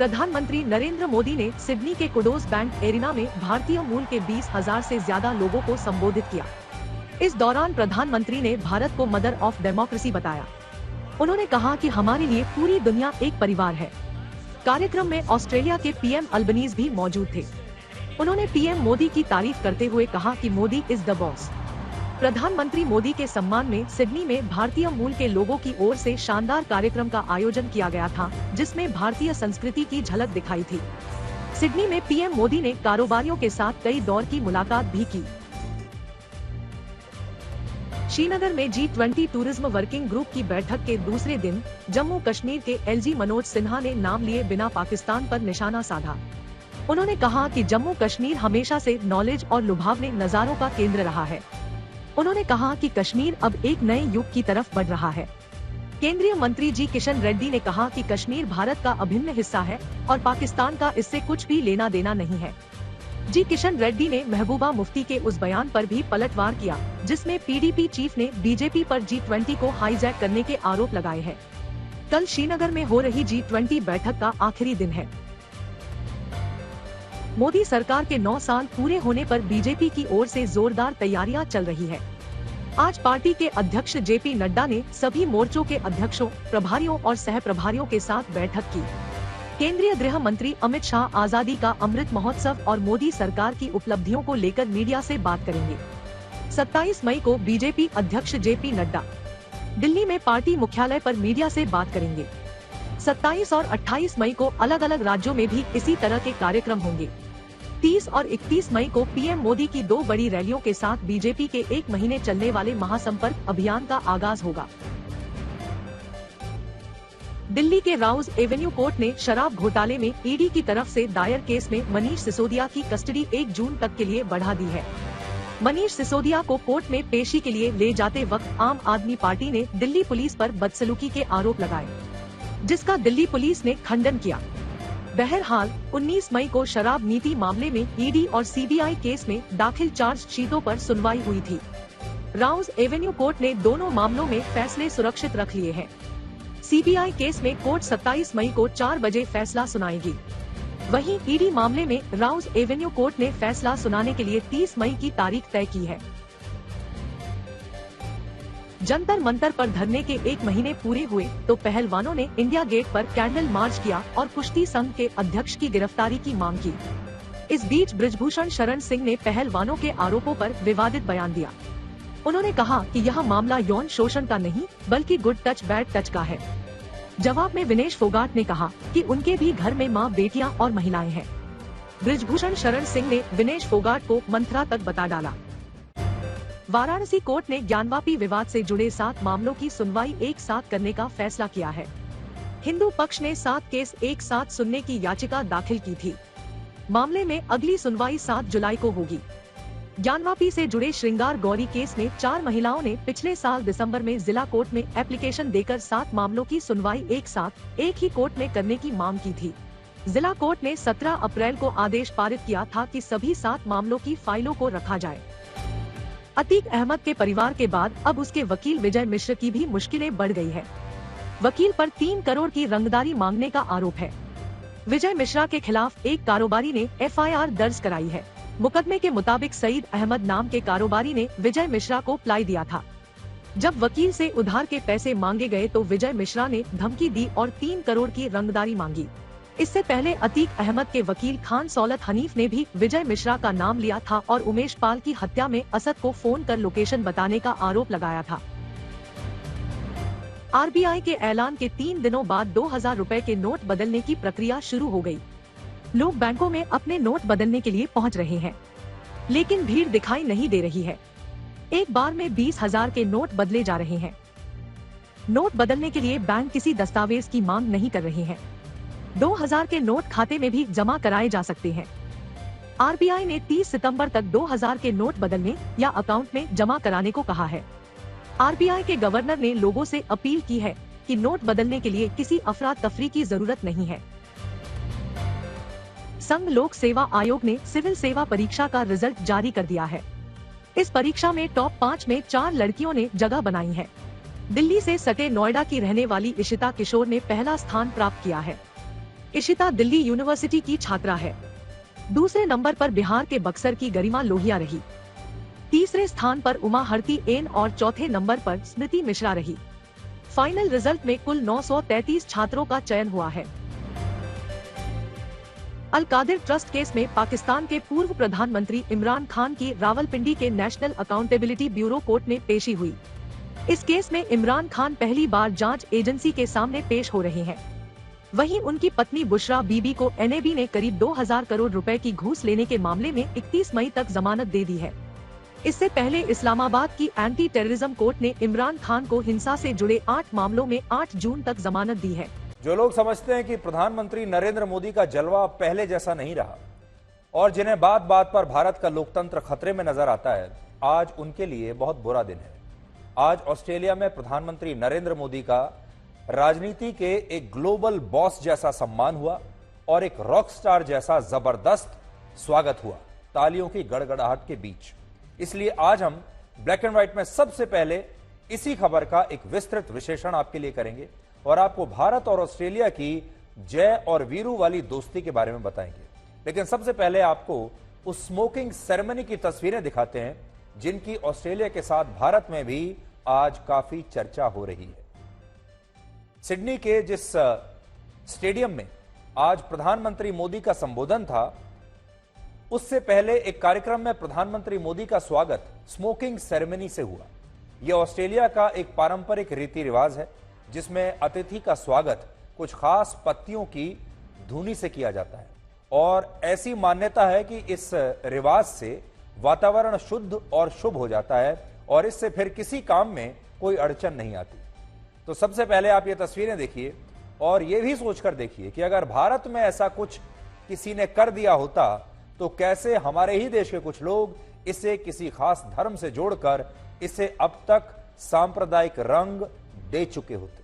प्रधानमंत्री नरेंद्र मोदी ने सिडनी के कुडोज बैंक एरिना में भारतीय मूल के 20,000 से ज्यादा लोगों को संबोधित किया। इस दौरान प्रधानमंत्री ने भारत को मदर ऑफ डेमोक्रेसी बताया। उन्होंने कहा कि हमारे लिए पूरी दुनिया एक परिवार है। कार्यक्रम में ऑस्ट्रेलिया के पीएम अल्बनीज भी मौजूद थे। उन्होंने पीएम मोदी की तारीफ करते हुए कहा कि मोदी इज द बॉस। प्रधानमंत्री मोदी के सम्मान में सिडनी में भारतीय मूल के लोगों की ओर से शानदार कार्यक्रम का आयोजन किया गया था, जिसमें भारतीय संस्कृति की झलक दिखाई थी। सिडनी में पीएम मोदी ने कारोबारियों के साथ कई दौर की मुलाकात भी की। श्रीनगर में G20 टूरिज्म वर्किंग ग्रुप की बैठक के दूसरे दिन जम्मू कश्मीर के एलजी मनोज सिन्हा ने नाम लिए बिना पाकिस्तान पर निशाना साधा। उन्होंने कहा कि जम्मू कश्मीर हमेशा से नॉलेज और लुभावने नजारों का केंद्र रहा है। उन्होंने कहा कि कश्मीर अब एक नए युग की तरफ बढ़ रहा है। केंद्रीय मंत्री जी किशन रेड्डी ने कहा कि कश्मीर भारत का अभिन्न हिस्सा है और पाकिस्तान का इससे कुछ भी लेना देना नहीं है। जी किशन रेड्डी ने महबूबा मुफ्ती के उस बयान पर भी पलटवार किया, जिसमें पीडीपी चीफ ने बीजेपी पर G20 को हाईजैक करने के आरोप लगाए हैं। कल श्रीनगर में हो रही G20 बैठक का आखिरी दिन है। मोदी सरकार के 9 साल पूरे होने पर बीजेपी की ओर से जोरदार तैयारियां चल रही है। आज पार्टी के अध्यक्ष जेपी नड्डा ने सभी मोर्चों के अध्यक्षों, प्रभारियों और सह प्रभारियों के साथ बैठक की। केंद्रीय गृह मंत्री अमित शाह आजादी का अमृत महोत्सव और मोदी सरकार की उपलब्धियों को लेकर मीडिया से बात करेंगे। 27 मई को बीजेपी अध्यक्ष जेपी नड्डा दिल्ली में पार्टी मुख्यालय पर मीडिया से बात करेंगे। 27 और 28 मई को अलग अलग राज्यों में भी इसी तरह के कार्यक्रम होंगे। 30 और 31 मई को पीएम मोदी की 2 बड़ी रैलियों के साथ बीजेपी के 1 महीने चलने वाले महासंपर्क अभियान का आगाज होगा। दिल्ली के राउज एवेन्यू कोर्ट ने शराब घोटाले में ईडी की तरफ से दायर केस में मनीष सिसोदिया की कस्टडी 1 जून तक के लिए बढ़ा दी है। मनीष सिसोदिया को कोर्ट में पेशी के लिए ले जाते वक्त आम आदमी पार्टी ने दिल्ली पुलिस पर बदसलूकी के आरोप लगाए, जिसका दिल्ली पुलिस ने खंडन किया। बहरहाल 19 मई को शराब नीति मामले में ईडी और सीबीआई केस में दाखिल चार्जशीटों पर सुनवाई हुई थी। राउज एवेन्यू कोर्ट ने दोनों मामलों में फैसले सुरक्षित रख लिए हैं। सीबीआई केस में कोर्ट 27 मई को 4 बजे फैसला सुनाएगी। वहीं ईडी मामले में राउज एवेन्यू कोर्ट ने फैसला सुनाने के लिए 30 मई की तारीख तय की है। जंतर मंतर पर धरने के 1 महीने पूरे हुए तो पहलवानों ने इंडिया गेट पर कैंडल मार्च किया और कुश्ती संघ के अध्यक्ष की गिरफ्तारी की मांग की। इस बीच बृजभूषण शरण सिंह ने पहलवानों के आरोपों पर विवादित बयान दिया। उन्होंने कहा कि यह मामला यौन शोषण का नहीं बल्कि गुड टच बैड टच का है। जवाब में विनेश फोगाट ने कहा कि उनके भी घर में मां, बेटियां और महिलाएं हैं। बृजभूषण शरण सिंह ने विनेश फोगाट को मंत्रा तक बता डाला। वाराणसी कोर्ट ने ज्ञानवापी विवाद से जुड़े 7 मामलों की सुनवाई एक साथ करने का फैसला किया है। हिंदू पक्ष ने 7 केस एक साथ सुनने की याचिका दाखिल की थी। मामले में अगली सुनवाई 7 जुलाई को होगी। ज्ञानवापी से जुड़े श्रृंगार गौरी केस में 4 महिलाओं ने पिछले साल दिसंबर में जिला कोर्ट में एप्लीकेशन देकर 7 मामलों की सुनवाई एक साथ एक ही कोर्ट में करने की मांग की थी। जिला कोर्ट ने 17 अप्रैल को आदेश पारित किया था कि सभी 7 मामलों की फाइलों को रखा जाए। अतीक अहमद के परिवार के बाद अब उसके वकील विजय मिश्र की भी मुश्किलें बढ़ गई है। वकील पर 3 करोड़ की रंगदारी मांगने का आरोप है। विजय मिश्रा के खिलाफ एक कारोबारी ने एफआईआर दर्ज कराई है। मुकदमे के मुताबिक सईद अहमद नाम के कारोबारी ने विजय मिश्रा को प्लाई दिया था। जब वकील से उधार के पैसे मांगे गए तो विजय मिश्रा ने धमकी दी और 3 करोड़ की रंगदारी मांगी। इससे पहले अतीक अहमद के वकील खान सौलत हनीफ ने भी विजय मिश्रा का नाम लिया था और उमेश पाल की हत्या में असद को फोन कर लोकेशन बताने का आरोप लगाया था। आरबीआई के ऐलान के 3 दिनों बाद 2000 रुपए के नोट बदलने की प्रक्रिया शुरू हो गई। लोग बैंकों में अपने नोट बदलने के लिए पहुंच रहे हैं, लेकिन भीड़ दिखाई नहीं दे रही है। एक बार में 20,000 के नोट बदले जा रहे हैं। नोट बदलने के लिए बैंक किसी दस्तावेज की मांग नहीं कर रहे हैं। 2000 के नोट खाते में भी जमा कराए जा सकते हैं। आरबीआई ने 30 सितंबर तक 2000 के नोट बदलने या अकाउंट में जमा कराने को कहा है। आरबीआई के गवर्नर ने लोगों से अपील की है कि नोट बदलने के लिए किसी अफरा तफरी की जरूरत नहीं है। संघ लोक सेवा आयोग ने सिविल सेवा परीक्षा का रिजल्ट जारी कर दिया है। इस परीक्षा में टॉप 5 में 4 लड़कियों ने जगह बनाई है। दिल्ली से सटे नोएडा की रहने वाली इशिता किशोर ने पहला स्थान प्राप्त किया है। इशिता दिल्ली यूनिवर्सिटी की छात्रा है। दूसरे नंबर पर बिहार के बक्सर की गरिमा लोहिया रही। तीसरे स्थान पर उमा हरती एन और चौथे नंबर पर स्मृति मिश्रा रही। फाइनल रिजल्ट में कुल 933 छात्रों का चयन हुआ है। अल कादिर ट्रस्ट केस में पाकिस्तान के पूर्व प्रधानमंत्री इमरान खान की रावलपिंडी के नेशनल अकाउंटेबिलिटी ब्यूरो कोर्ट में पेशी हुई। इस केस में इमरान खान पहली बार जांच एजेंसी के सामने पेश हो रहे हैं। वहीं उनकी पत्नी बुशरा बीबी को एनएबी ने करीब 2000 करोड़ रुपए की घूस लेने के मामले में 31 मई तक जमानत दे दी है। इससे पहले इस्लामाबाद की एंटी टेररिज्म कोर्ट ने इमरान खान को हिंसा से जुड़े 8 मामलों में 8 जून तक जमानत दी है। जो लोग समझते हैं कि प्रधानमंत्री नरेंद्र मोदी का जलवा पहले जैसा नहीं रहा और जिन्हें बात बात पर भारत का लोकतंत्र खतरे में नजर आता है, आज उनके लिए बहुत बुरा दिन है। आज ऑस्ट्रेलिया में प्रधानमंत्री नरेंद्र मोदी का राजनीति के एक ग्लोबल बॉस जैसा सम्मान हुआ और एक रॉक स्टार जैसा जबरदस्त स्वागत हुआ तालियों की गड़गड़ाहट के बीच। इसलिए आज हम ब्लैक एंड व्हाइट में सबसे पहले इसी खबर का एक विस्तृत विश्लेषण आपके लिए करेंगे और आपको भारत और ऑस्ट्रेलिया की जय और वीरू वाली दोस्ती के बारे में बताएंगे। लेकिन सबसे पहले आपको उस स्मोकिंग सेरेमनी की तस्वीरें दिखाते हैं जिनकी ऑस्ट्रेलिया के साथ भारत में भी आज काफी चर्चा हो रही है। सिडनी के जिस स्टेडियम में आज प्रधानमंत्री मोदी का संबोधन था, उससे पहले एक कार्यक्रम में प्रधानमंत्री मोदी का स्वागत स्मोकिंग सेरेमनी से हुआ। यह ऑस्ट्रेलिया का एक पारंपरिक रीति रिवाज है जिसमें अतिथि का स्वागत कुछ खास पत्तियों की धुनी से किया जाता है और ऐसी मान्यता है कि इस रिवाज से वातावरण शुद्ध और शुभ हो जाता है और इससे फिर किसी काम में कोई अड़चन नहीं आती। तो सबसे पहले आप ये तस्वीरें देखिए और ये भी सोचकर देखिए कि अगर भारत में ऐसा कुछ किसी ने कर दिया होता तो कैसे हमारे ही देश के कुछ लोग इसे किसी खास धर्म से जोड़कर इसे अब तक सांप्रदायिक रंग दे चुके होते।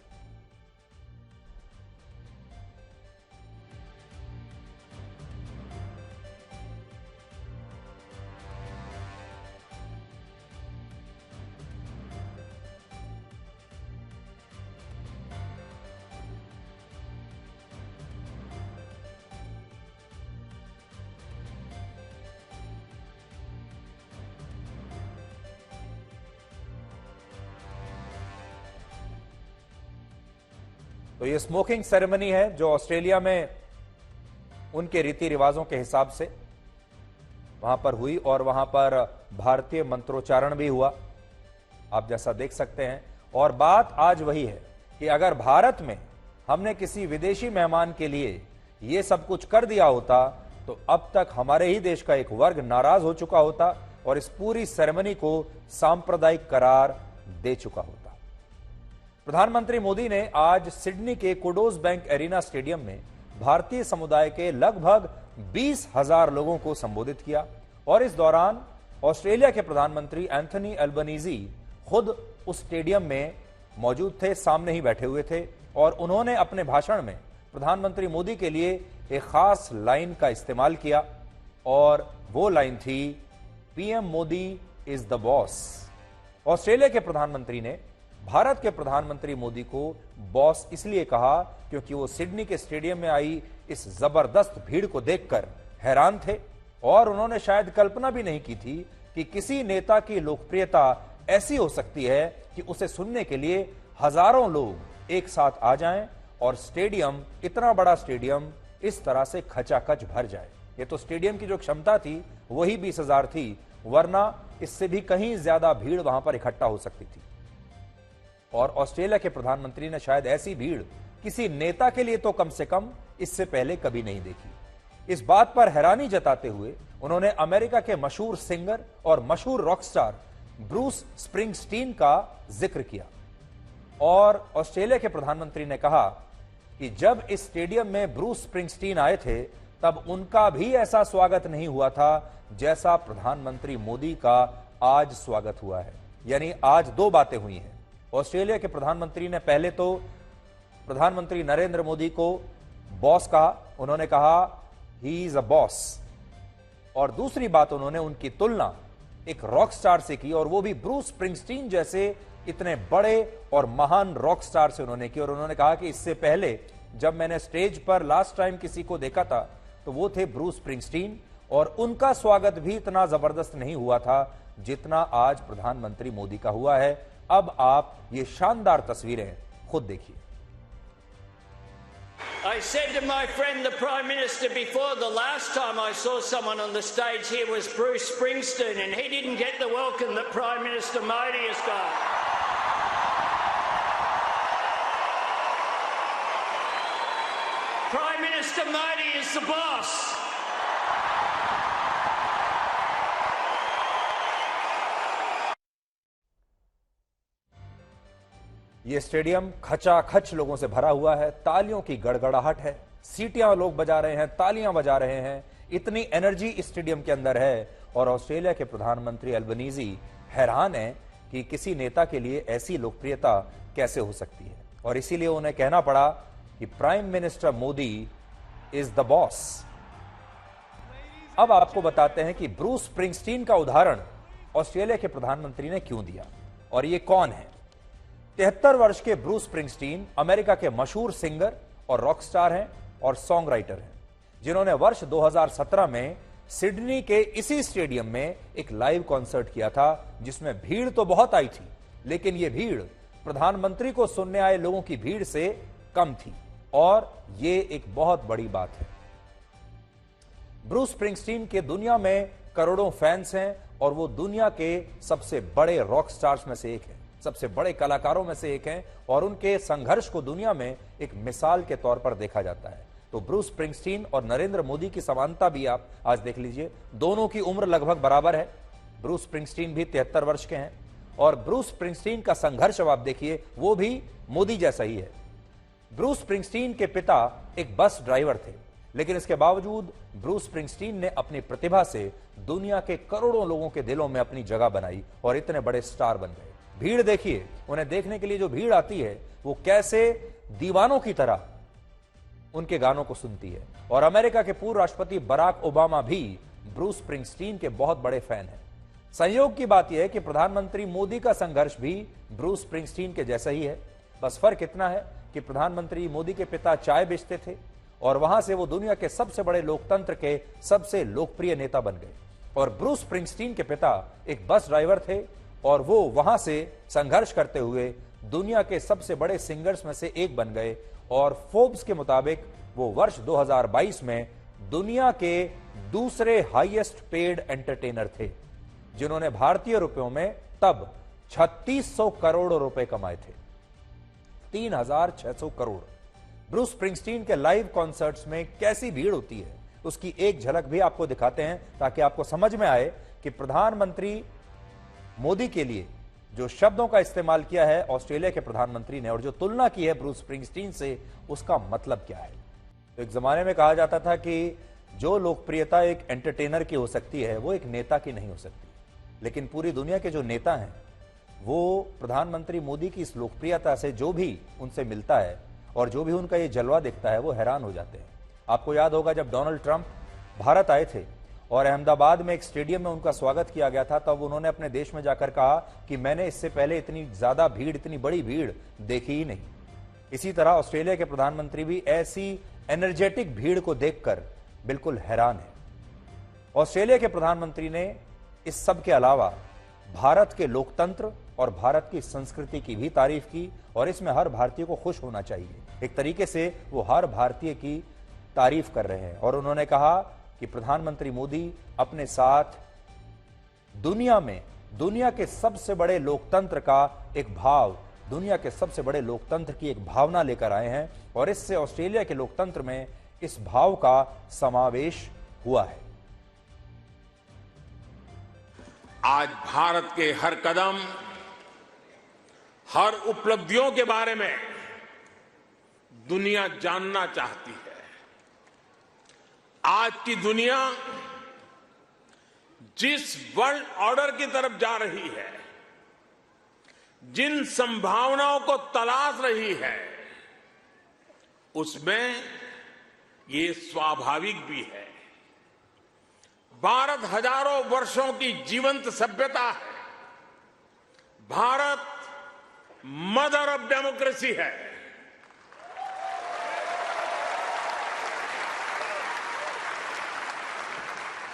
तो ये स्मोकिंग सेरेमनी है जो ऑस्ट्रेलिया में उनके रीति रिवाजों के हिसाब से वहां पर हुई और वहां पर भारतीय मंत्रोच्चारण भी हुआ, आप जैसा देख सकते हैं। और बात आज वही है कि अगर भारत में हमने किसी विदेशी मेहमान के लिए ये सब कुछ कर दिया होता तो अब तक हमारे ही देश का एक वर्ग नाराज हो चुका होता और इस पूरी सेरेमनी को सांप्रदायिक करार दे चुका होता। प्रधानमंत्री मोदी ने आज सिडनी के कुडोज बैंक एरिना स्टेडियम में भारतीय समुदाय के लगभग 20,000 लोगों को संबोधित किया और इस दौरान ऑस्ट्रेलिया के प्रधानमंत्री एंथनी अल्बनीजी खुद उस स्टेडियम में मौजूद थे, सामने ही बैठे हुए थे और उन्होंने अपने भाषण में प्रधानमंत्री मोदी के लिए एक खास लाइन का इस्तेमाल किया और वो लाइन थी, PM Modi is the boss. Australia के प्रधानमंत्री ने भारत के प्रधानमंत्री मोदी को बॉस इसलिए कहा क्योंकि वो सिडनी के स्टेडियम में आई इस जबरदस्त भीड़ को देखकर हैरान थे और उन्होंने शायद कल्पना भी नहीं की थी कि किसी नेता की लोकप्रियता ऐसी हो सकती है कि उसे सुनने के लिए हजारों लोग एक साथ आ जाएं और स्टेडियम, इतना बड़ा स्टेडियम इस तरह से खचाखच भर जाए। ये तो स्टेडियम की जो क्षमता थी वही 20,000 थी, वरना इससे भी कहीं ज्यादा भीड़ वहां पर इकट्ठा हो सकती थी। और ऑस्ट्रेलिया के प्रधानमंत्री ने शायद ऐसी भीड़ किसी नेता के लिए तो कम से कम इससे पहले कभी नहीं देखी। इस बात पर हैरानी जताते हुए उन्होंने अमेरिका के मशहूर सिंगर और मशहूर रॉक स्टार ब्रूस स्प्रिंगस्टीन का जिक्र किया और ऑस्ट्रेलिया के प्रधानमंत्री ने कहा कि जब इस स्टेडियम में ब्रूस स्प्रिंगस्टीन आए थे तब उनका भी ऐसा स्वागत नहीं हुआ था जैसा प्रधानमंत्री मोदी का आज स्वागत हुआ है। यानी आज दो बातें हुई हैं। ऑस्ट्रेलिया के प्रधानमंत्री ने पहले तो प्रधानमंत्री नरेंद्र मोदी को बॉस कहा, उन्होंने कहा ही इज अ बॉस, और दूसरी बात उन्होंने उनकी तुलना एक रॉक स्टार से की और वो भी ब्रूस स्प्रिंगस्टीन जैसे इतने बड़े और महान रॉक स्टार से उन्होंने की और उन्होंने कहा कि इससे पहले जब मैंने स्टेज पर लास्ट टाइम किसी को देखा था तो वो थे ब्रूस स्प्रिंगस्टीन, और उनका स्वागत भी इतना जबरदस्त नहीं हुआ था जितना आज प्रधानमंत्री मोदी का हुआ है। अब आप ये शानदार तस्वीरें खुद देखिए। I said to my friend, the Prime Minister, before, the last time I saw someone on the stage here was Bruce Springsteen, and he didn't get the welcome that Prime Minister Modi has got. Prime Minister Modi is the boss. ये stadium खचाखच लोगों से भरा हुआ है, तालियों की गड़गड़ाहट है, सीटियां लोग बजा रहे हैं, तालियां बजा रहे हैं, इतनी एनर्जी इस स्टेडियम के अंदर है। और ऑस्ट्रेलिया के प्रधानमंत्री अल्बनीजी हैरान हैं कि किसी नेता के लिए ऐसी लोकप्रियता कैसे हो सकती है, और इसीलिए उन्हें कहना पड़ा कि prime minister Modi is the boss. अब आपको बताते हैं कि ब्रूस स्प्रिंगस्टीन का उदाहरण ऑस्ट्रेलिया के प्रधानमंत्री ने क्यों दिया, और ये कौन है। 73 वर्ष के ब्रूस स्प्रिंगस्टीन अमेरिका के मशहूर सिंगर और रॉक स्टार हैं और सॉन्ग राइटर हैं, जिन्होंने वर्ष 2017 में सिडनी के इसी स्टेडियम में एक लाइव कॉन्सर्ट किया था, जिसमें भीड़ तो बहुत आई थी, लेकिन यह भीड़ प्रधानमंत्री को सुनने आए लोगों की भीड़ से कम थी, और यह एक बहुत बड़ी बात है। ब्रूस स्प्रिंगस्टीन के दुनिया में करोड़ों फैंस हैं, और वो दुनिया के सबसे बड़े रॉक स्टार्स में से एक है, सबसे बड़े कलाकारों में से एक हैं, और उनके संघर्ष को दुनिया में एक मिसाल के तौर पर देखा जाता है। तो ब्रूस स्प्रिंगस्टीन और नरेंद्र मोदी की समानता भी आप आज देख लीजिए, दोनों की उम्र लगभग बराबर है। ब्रूस स्प्रिंगस्टीन भी 73 वर्ष के हैं, और ब्रूस स्प्रिंगस्टीन का संघर्ष अब आप देखिए, वो भी मोदी जैसा ही है। ब्रूस स्प्रिंगस्टीन के पिता एक बस ड्राइवर थे, लेकिन इसके बावजूद ब्रूस स्प्रिंगस्टीन ने अपनी प्रतिभा से दुनिया के करोड़ों लोगों के दिलों में अपनी जगह बनाई और इतने बड़े स्टार बन गए। भीड़ देखिए, उन्हें देखने के लिए जो भीड़ आती है वो कैसे दीवानों की तरह उनके गानों को सुनती है। और अमेरिका के पूर्व राष्ट्रपति बराक ओबामा भी ब्रूस स्प्रिंगस्टीन के बहुत बड़े फैन हैं। संयोग की बात यह है कि प्रधानमंत्री मोदी का संघर्ष भी ब्रूस स्प्रिंगस्टीन के जैसा ही है, बस फर्क इतना है कि प्रधानमंत्री मोदी के पिता चाय बेचते थे, और वहां से वो दुनिया के सबसे बड़े लोकतंत्र के सबसे लोकप्रिय नेता बन गए। और ब्रूस स्प्रिंगस्टीन के पिता एक बस ड्राइवर थे, और वो वहां से संघर्ष करते हुए दुनिया के सबसे बड़े सिंगर्स में से एक बन गए। और फोर्ब्स के मुताबिक वो वर्ष 2022 में दुनिया के दूसरे हाईएस्ट पेड एंटरटेनर थे, जिन्होंने भारतीय रुपयों में तब 3600 करोड़ रुपए कमाए थे, 3600 करोड़। ब्रूस स्प्रिंगस्टीन के लाइव कॉन्सर्ट्स में कैसी भीड़ होती है, उसकी एक झलक भी आपको दिखाते हैं, ताकि आपको समझ में आए कि प्रधानमंत्री मोदी के लिए जो शब्दों का इस्तेमाल किया है ऑस्ट्रेलिया के प्रधानमंत्री ने, और जो तुलना की है ब्रूस स्प्रिंगस्टीन से, उसका मतलब क्या है। तो एक जमाने में कहा जाता था कि जो लोकप्रियता एक एंटरटेनर की हो सकती है वो एक नेता की नहीं हो सकती, लेकिन पूरी दुनिया के जो नेता हैं वो प्रधानमंत्री मोदी की इस लोकप्रियता से जो भी उनसे मिलता है और जो भी उनका ये जलवा दिखता है वो हैरान हो जाते हैं। आपको याद होगा जब डोनाल्ड ट्रंप भारत आए थे और अहमदाबाद में एक स्टेडियम में उनका स्वागत किया गया था, तब उन्होंने अपने देश में जाकर कहा कि मैंने इससे पहले इतनी ज्यादा भीड़, इतनी बड़ी भीड़ देखी ही नहीं। इसी तरह ऑस्ट्रेलिया के प्रधानमंत्री भी ऐसी एनर्जेटिक भीड़ को देखकर बिल्कुल हैरान है। ऑस्ट्रेलिया के प्रधानमंत्री ने इस सब के अलावा भारत के लोकतंत्र और भारत की संस्कृति की भी तारीफ की, और इसमें हर भारतीय को खुश होना चाहिए। एक तरीके से वो हर भारतीय की तारीफ कर रहे हैं, और उन्होंने कहा कि प्रधानमंत्री मोदी अपने साथ दुनिया में दुनिया के सबसे बड़े लोकतंत्र का एक भाव, दुनिया के सबसे बड़े लोकतंत्र की एक भावना लेकर आए हैं, और इससे ऑस्ट्रेलिया के लोकतंत्र में इस भाव का समावेश हुआ है। आज भारत के हर कदम, हर उपलब्धियों के बारे में दुनिया जानना चाहती है। आज की दुनिया जिस वर्ल्ड ऑर्डर की तरफ जा रही है, जिन संभावनाओं को तलाश रही है, उसमें ये स्वाभाविक भी है। भारत हजारों वर्षों की जीवंत सभ्यता है। भारत मदर ऑफ डेमोक्रेसी है।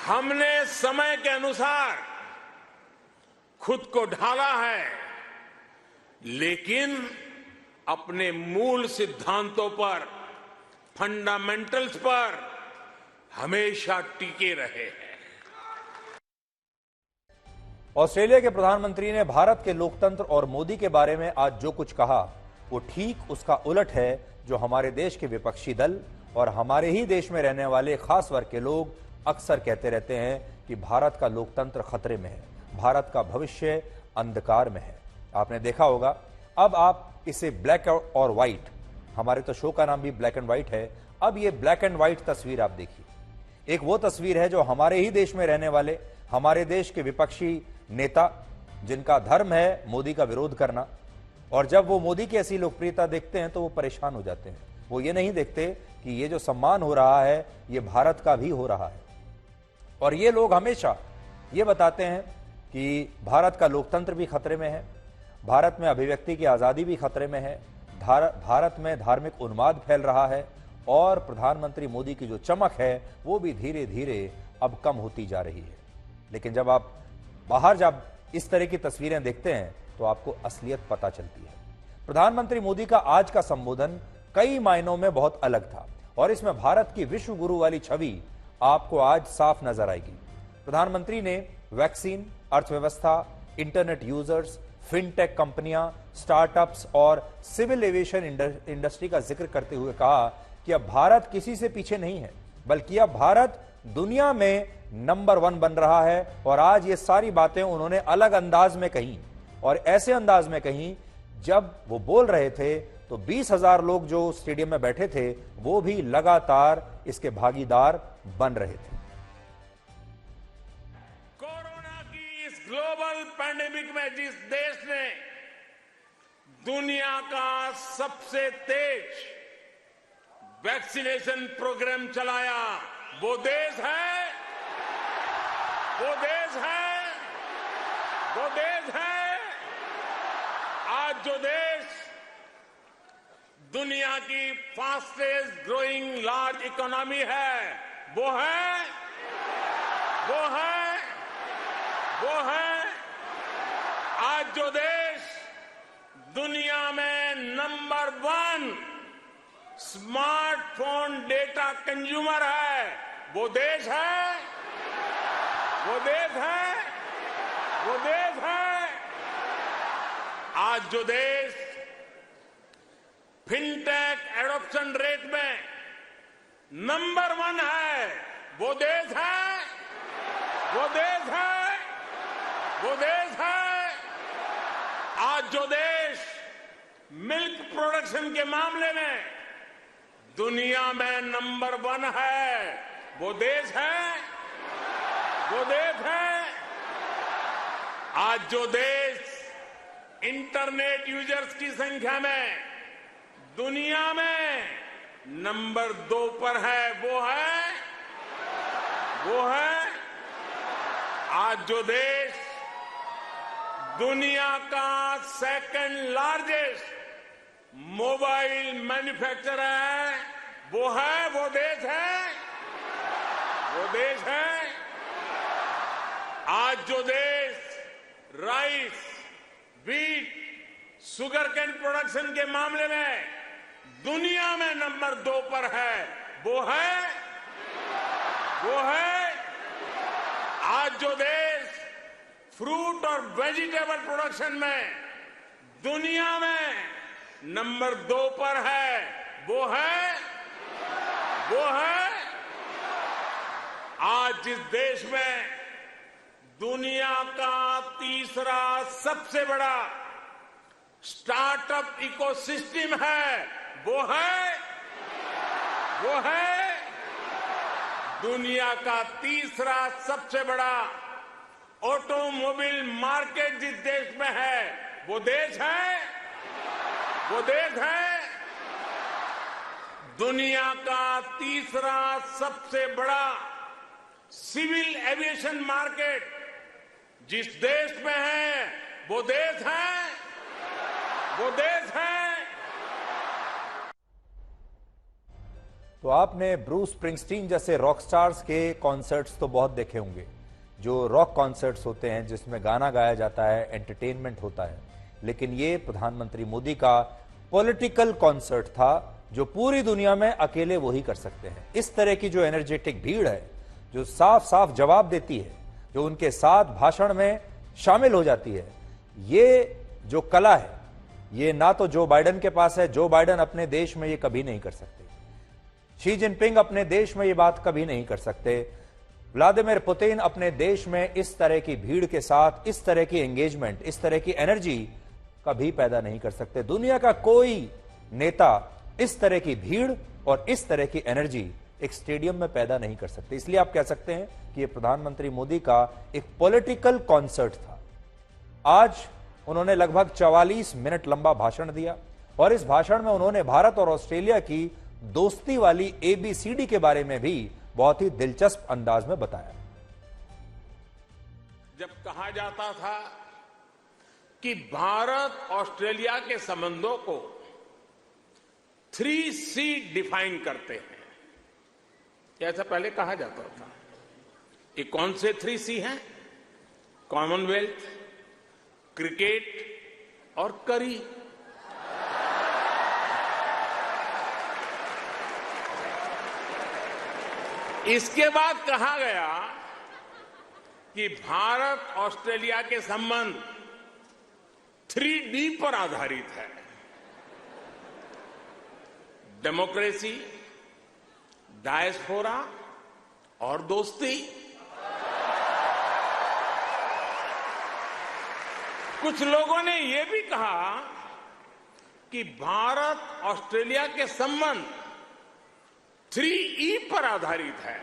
हमने समय के अनुसार खुद को ढाला है, लेकिन अपने मूल सिद्धांतों पर, फंडामेंटल्स पर हमेशा टिके रहे हैं। ऑस्ट्रेलिया के प्रधानमंत्री ने भारत के लोकतंत्र और मोदी के बारे में आज जो कुछ कहा वो ठीक उसका उलट है जो हमारे देश के विपक्षी दल और हमारे ही देश में रहने वाले खास वर्ग के लोग अक्सर कहते रहते हैं कि भारत का लोकतंत्र खतरे में है, भारत का भविष्य अंधकार में है। आपने देखा होगा, अब आप इसे ब्लैक और व्हाइट, हमारे तो शो का नाम भी ब्लैक एंड व्हाइट है, अब ये ब्लैक एंड व्हाइट तस्वीर आप देखिए। एक वो तस्वीर है जो हमारे ही देश में रहने वाले हमारे देश के विपक्षी नेता, जिनका धर्म है मोदी का विरोध करना, और जब वो मोदी की ऐसी लोकप्रियता देखते हैं तो वो परेशान हो जाते हैं। वो ये नहीं देखते कि ये जो सम्मान हो रहा है ये भारत का भी हो रहा है। और ये लोग हमेशा ये बताते हैं कि भारत का लोकतंत्र भी खतरे में है, भारत में अभिव्यक्ति की आजादी भी खतरे में है, भारत में धार्मिक उन्माद फैल रहा है और प्रधानमंत्री मोदी की जो चमक है वो भी धीरे धीरे अब कम होती जा रही है। लेकिन जब आप बाहर जब इस तरह की तस्वीरें देखते हैं तो आपको असलियत पता चलती है। प्रधानमंत्री मोदी का आज का संबोधन कई मायनों में बहुत अलग था और इसमें भारत की विश्व गुरु वाली छवि आपको आज साफ नजर आएगी। प्रधानमंत्री ने वैक्सीन, अर्थव्यवस्था, इंटरनेट यूजर्स, फिनटेक कंपनियां, स्टार्टअप्स और सिविल एविएशन इंडस्ट्री का जिक्र करते हुए कहा कि अब भारत किसी से पीछे नहीं है, बल्कि अब भारत दुनिया में नंबर 1 बन रहा है। और आज ये सारी बातें उन्होंने अलग अंदाज में कही और ऐसे अंदाज में कही जब वो बोल रहे थे तो 20,000 लोग जो स्टेडियम में बैठे थे वो भी लगातार इसके भागीदार बन रहे थे। कोरोना की इस ग्लोबल पैंडेमिक में जिस देश ने दुनिया का सबसे तेज वैक्सीनेशन प्रोग्राम चलाया, वो देश है, वो देश है, वो देश है। आज जो देश दुनिया की फास्टेस्ट ग्रोइंग लार्ज इकोनॉमी है, वो है, वो है, वो है। आज जो देश दुनिया में नंबर 1 स्मार्टफोन डेटा कंज्यूमर है, वो देश है, वो देश है, वो देश है। आज जो देश फिनटेक एडॉप्शन रेट में नंबर 1 है, वो देश है, वो देश है, वो देश है। आज जो देश मिल्क प्रोडक्शन के मामले में दुनिया में नंबर 1 है, वो देश है, वो देश है। आज जो देश इंटरनेट यूजर्स की संख्या में दुनिया में नंबर 2 पर है, वो है, वो है। आज जो देश दुनिया का सेकंड लार्जेस्ट मोबाइल मैन्युफैक्चरर है, वो है, वो देश है, वो देश है। आज जो देश rice, wheat, sugarcane production के मामले में दुनिया में नंबर 2 पर है, वो है, वो है। आज जो देश फ्रूट और वेजिटेबल प्रोडक्शन में दुनिया में नंबर 2 पर है, वो है, वो है। आज जिस देश में दुनिया का तीसरा सबसे बड़ा स्टार्टअप इकोसिस्टम है, वो है, वो है। दुनिया का तीसरा सबसे बड़ा ऑटोमोबाइल मार्केट जिस देश में है, वो देश है, वो देश है। दुनिया का तीसरा सबसे बड़ा सिविल एविएशन मार्केट जिस देश में है, वो देश है, वो देश है। तो आपने ब्रूस स्प्रिंगस्टीन जैसे रॉक स्टार्स के कॉन्सर्ट्स तो बहुत देखे होंगे, जो रॉक कॉन्सर्ट्स होते हैं जिसमें गाना गाया जाता है, एंटरटेनमेंट होता है। लेकिन ये प्रधानमंत्री मोदी का पॉलिटिकल कॉन्सर्ट था जो पूरी दुनिया में अकेले वो ही कर सकते हैं। इस तरह की जो एनर्जेटिक भीड़ है, जो साफ साफ जवाब देती है, जो उनके साथ भाषण में शामिल हो जाती है, ये जो कला है ये ना तो जो बाइडेन के पास है। जो बाइडेन अपने देश में ये कभी नहीं कर सकते। शी जिनपिंग अपने देश में ये बात कभी नहीं कर सकते। व्लादिमीर पुतिन अपने देश में इस तरह की भीड़ के साथ इस तरह की एंगेजमेंट, इस तरह की एनर्जी कभी पैदा नहीं कर सकते। दुनिया का कोई नेता इस तरह की भीड़ और इस तरह की एनर्जी एक स्टेडियम में पैदा नहीं कर सकते। इसलिए आप कह सकते हैं कि यह प्रधानमंत्री मोदी का एक पॉलिटिकल कॉन्सर्ट था। आज उन्होंने लगभग 44 मिनट लंबा भाषण दिया और इस भाषण में उन्होंने भारत और ऑस्ट्रेलिया की दोस्ती वाली ABCD के बारे में भी बहुत ही दिलचस्प अंदाज में बताया। जब कहा जाता था कि भारत ऑस्ट्रेलिया के संबंधों को 3C डिफाइन करते हैं, ऐसा पहले कहा जाता था। ये कौन से 3C हैं? कॉमनवेल्थ, क्रिकेट और करी। इसके बाद कहा गया कि भारत ऑस्ट्रेलिया के संबंध 3D पर आधारित है। डेमोक्रेसी, डायस्पोरा और दोस्ती। कुछ लोगों ने यह भी कहा कि भारत ऑस्ट्रेलिया के संबंध 3E पर आधारित है।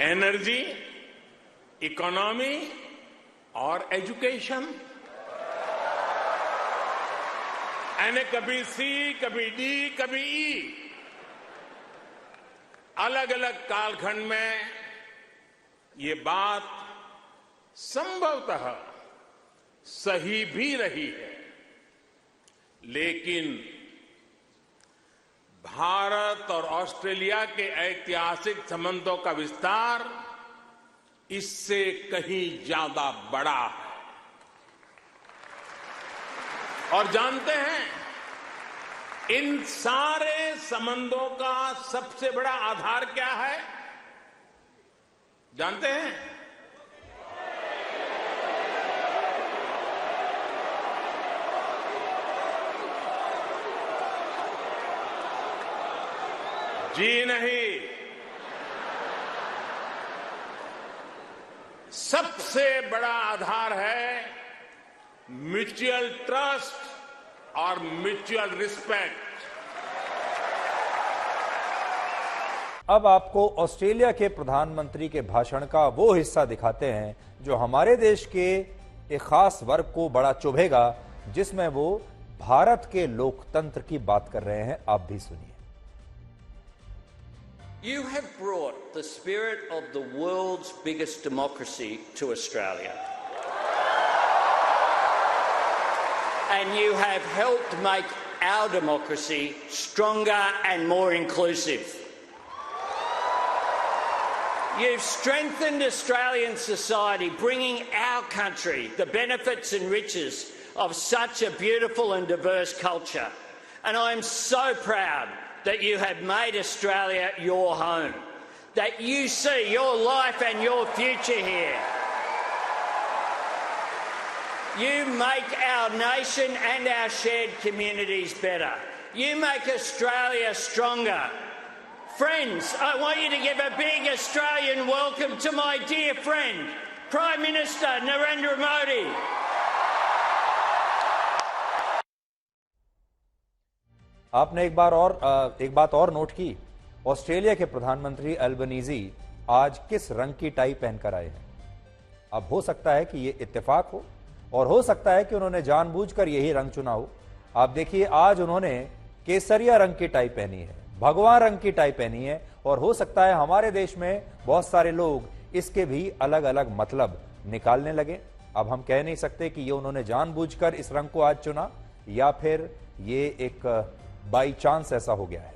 एनर्जी, इकोनॉमी और एजुकेशन। यानी कभी C, कभी D, कभी E। अलग अलग कालखंड में ये बात संभवतः सही भी रही है, लेकिन भारत और ऑस्ट्रेलिया के ऐतिहासिक संबंधों का विस्तार इससे कहीं ज्यादा बड़ा है। और जानते हैं, इन सारे संबंधों का सबसे बड़ा आधार क्या है? जानते हैं? जी नहीं, सबसे बड़ा आधार है म्यूचुअल ट्रस्ट और म्यूचुअल रिस्पेक्ट। अब आपको ऑस्ट्रेलिया के प्रधानमंत्री के भाषण का वो हिस्सा दिखाते हैं जो हमारे देश के एक खास वर्ग को बड़ा चुभेगा, जिसमें वो भारत के लोकतंत्र की बात कर रहे हैं। आप भी सुनिए। You have brought the spirit of the world's biggest democracy to Australia. And you have helped make our democracy stronger and more inclusive. You've strengthened Australian society, bringing our country the benefits and riches of such a beautiful and diverse culture. And I am so proud that you have made Australia your home, that you see your life and your future here. You make our nation and our shared communities better. You make Australia stronger. Friends, I want you to give a big Australian welcome to my dear friend, Prime Minister Narendra Modi. आपने एक बात और note की, Australia के प्रधानमंत्री Albanese आज किस रंग की टाई पहनकर आए हैं। अब हो सकता है कि ये इत्तेफाक हो और हो सकता है कि उन्होंने जानबूझकर यही रंग चुना हो। आप देखिए, आज उन्होंने केसरिया रंग की टाई पहनी है, भगवा रंग की टाई पहनी है, और हो सकता है हमारे देश में बहुत सारे लोग इसके भी अलग अलग मतलब निकालने लगे। अब हम कह नहीं सकते कि ये उन्होंने जानबूझकर इस रंग को आज चुना या फिर ये एक बाई चांस ऐसा हो गया है।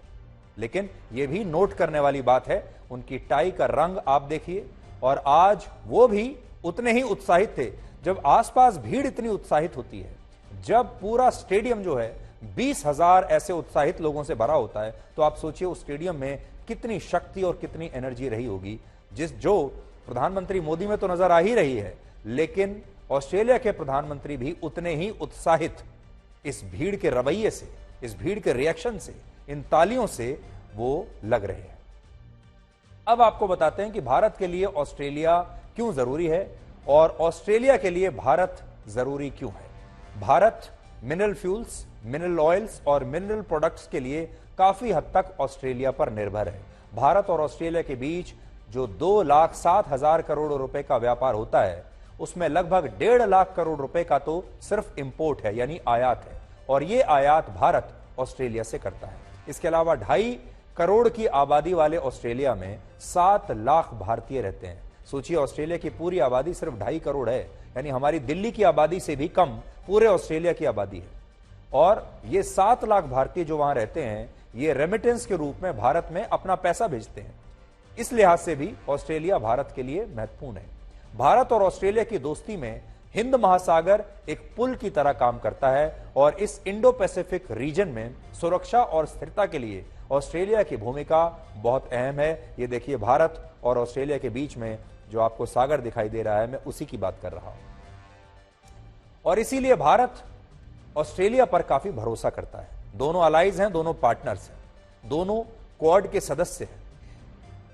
लेकिन यह भी नोट करने वाली बात है, उनकी टाई का रंग आप देखिए, और आज वो भी उतने ही उत्साहित थे। जब आसपास भीड़ इतनी उत्साहित होती है, जब पूरा स्टेडियम जो है 20,000 ऐसे उत्साहित लोगों से भरा होता है, तो आप सोचिए उस स्टेडियम में कितनी शक्ति और कितनी एनर्जी रही होगी, जो प्रधानमंत्री मोदी में तो नजर आ ही रही है, लेकिन ऑस्ट्रेलिया के प्रधानमंत्री भी उतने ही उत्साहित इस भीड़ के रवैये से, इस भीड़ के रिएक्शन से, इन तालियों से वो लग रहे हैं। अब आपको बताते हैं कि भारत के लिए ऑस्ट्रेलिया क्यों जरूरी है और ऑस्ट्रेलिया के लिए भारत जरूरी क्यों है। Bharat mineral fuels, mineral oils और मिनरल प्रोडक्ट्स के लिए काफी हद तक ऑस्ट्रेलिया पर निर्भर है। भारत और ऑस्ट्रेलिया के बीच जो 2,07,000 करोड़ रुपए का व्यापार होता है, उसमें लगभग 1.5 लाख करोड़ रुपए का तो सिर्फ इंपोर्ट है, यानी आयात है, और ये आयात भारत ऑस्ट्रेलिया से करता है। इसके अलावा 2.5 करोड़ की आबादी वाले ऑस्ट्रेलिया में 7 लाख भारतीय रहते हैं। सोचिए, ऑस्ट्रेलिया की पूरी आबादी सिर्फ 2.5 करोड़ है, यानी हमारी दिल्ली की आबादी से भी कम पूरे ऑस्ट्रेलिया की आबादी है। और ये 7 लाख भारतीय जो वहां रहते हैं, ये रेमिटेंस के रूप में भारत में अपना पैसा भेजते हैं। इस लिहाज से भी ऑस्ट्रेलिया भारत के लिए महत्वपूर्ण है। भारत और ऑस्ट्रेलिया की दोस्ती में हिंद महासागर एक पुल की तरह काम करता है और इस इंडो पैसिफिक रीजन में सुरक्षा और स्थिरता के लिए ऑस्ट्रेलिया की भूमिका बहुत अहम है। ये देखिए, भारत और ऑस्ट्रेलिया के बीच में जो आपको सागर दिखाई दे रहा है, मैं उसी की बात कर रहा हूं। और इसीलिए भारत ऑस्ट्रेलिया पर काफी भरोसा करता है। दोनों अलाइज हैं, दोनों पार्टनर्स हैं, दोनों क्वाड के सदस्य हैं।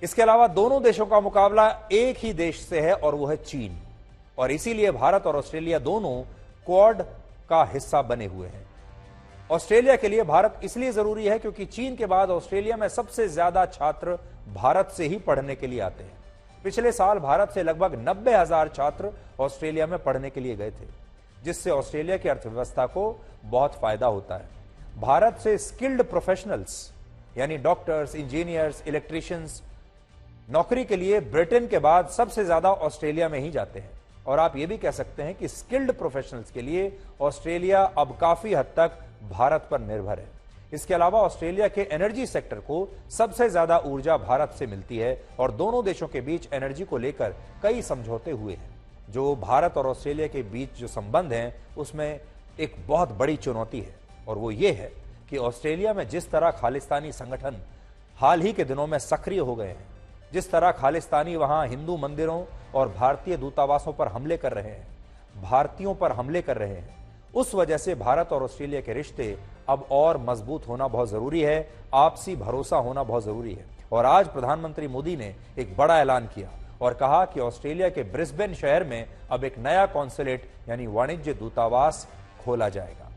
इसके अलावा दोनों देशों का मुकाबला एक ही देश से है और वो है चीन, और इसीलिए भारत और ऑस्ट्रेलिया दोनों क्वाड का हिस्सा बने हुए हैं। ऑस्ट्रेलिया के लिए भारत इसलिए जरूरी है क्योंकि चीन के बाद ऑस्ट्रेलिया में सबसे ज्यादा छात्र भारत से ही पढ़ने के लिए आते हैं। पिछले साल भारत से लगभग 90,000 छात्र ऑस्ट्रेलिया में पढ़ने के लिए गए थे, जिससे ऑस्ट्रेलिया की अर्थव्यवस्था को बहुत फायदा होता है। भारत से स्किल्ड प्रोफेशनल्स यानी डॉक्टर्स, इंजीनियर्स, इलेक्ट्रिशियंस नौकरी के लिए ब्रिटेन के बाद सबसे ज्यादा ऑस्ट्रेलिया में ही जाते हैं। और आप यह भी कह सकते हैं कि स्किल्ड प्रोफेशनल्स के लिए ऑस्ट्रेलिया अब काफी हद तक भारत पर निर्भर है। इसके अलावा ऑस्ट्रेलिया के एनर्जी सेक्टर को सबसे ज्यादा ऊर्जा भारत से मिलती है और दोनों देशों के बीच एनर्जी को लेकर कई समझौते हुए हैं। जो भारत और ऑस्ट्रेलिया के बीच जो संबंध हैं, उसमें एक बहुत बड़ी चुनौती है, और वो ये है कि ऑस्ट्रेलिया में जिस तरह खालिस्तानी संगठन हाल ही के दिनों में सक्रिय हो गए हैं, जिस तरह खालिस्तानी वहां हिंदू मंदिरों और भारतीय दूतावासों पर हमले कर रहे हैं, भारतीयों पर हमले कर रहे हैं, उस वजह से भारत और ऑस्ट्रेलिया के रिश्ते अब और मजबूत होना बहुत जरूरी है, आपसी भरोसा होना बहुत जरूरी है। और आज प्रधानमंत्री मोदी ने एक बड़ा ऐलान किया और कहा कि ऑस्ट्रेलिया के ब्रिस्बेन शहर में अब एक नया कॉन्सुलेट यानी वाणिज्य दूतावास खोला जाएगा।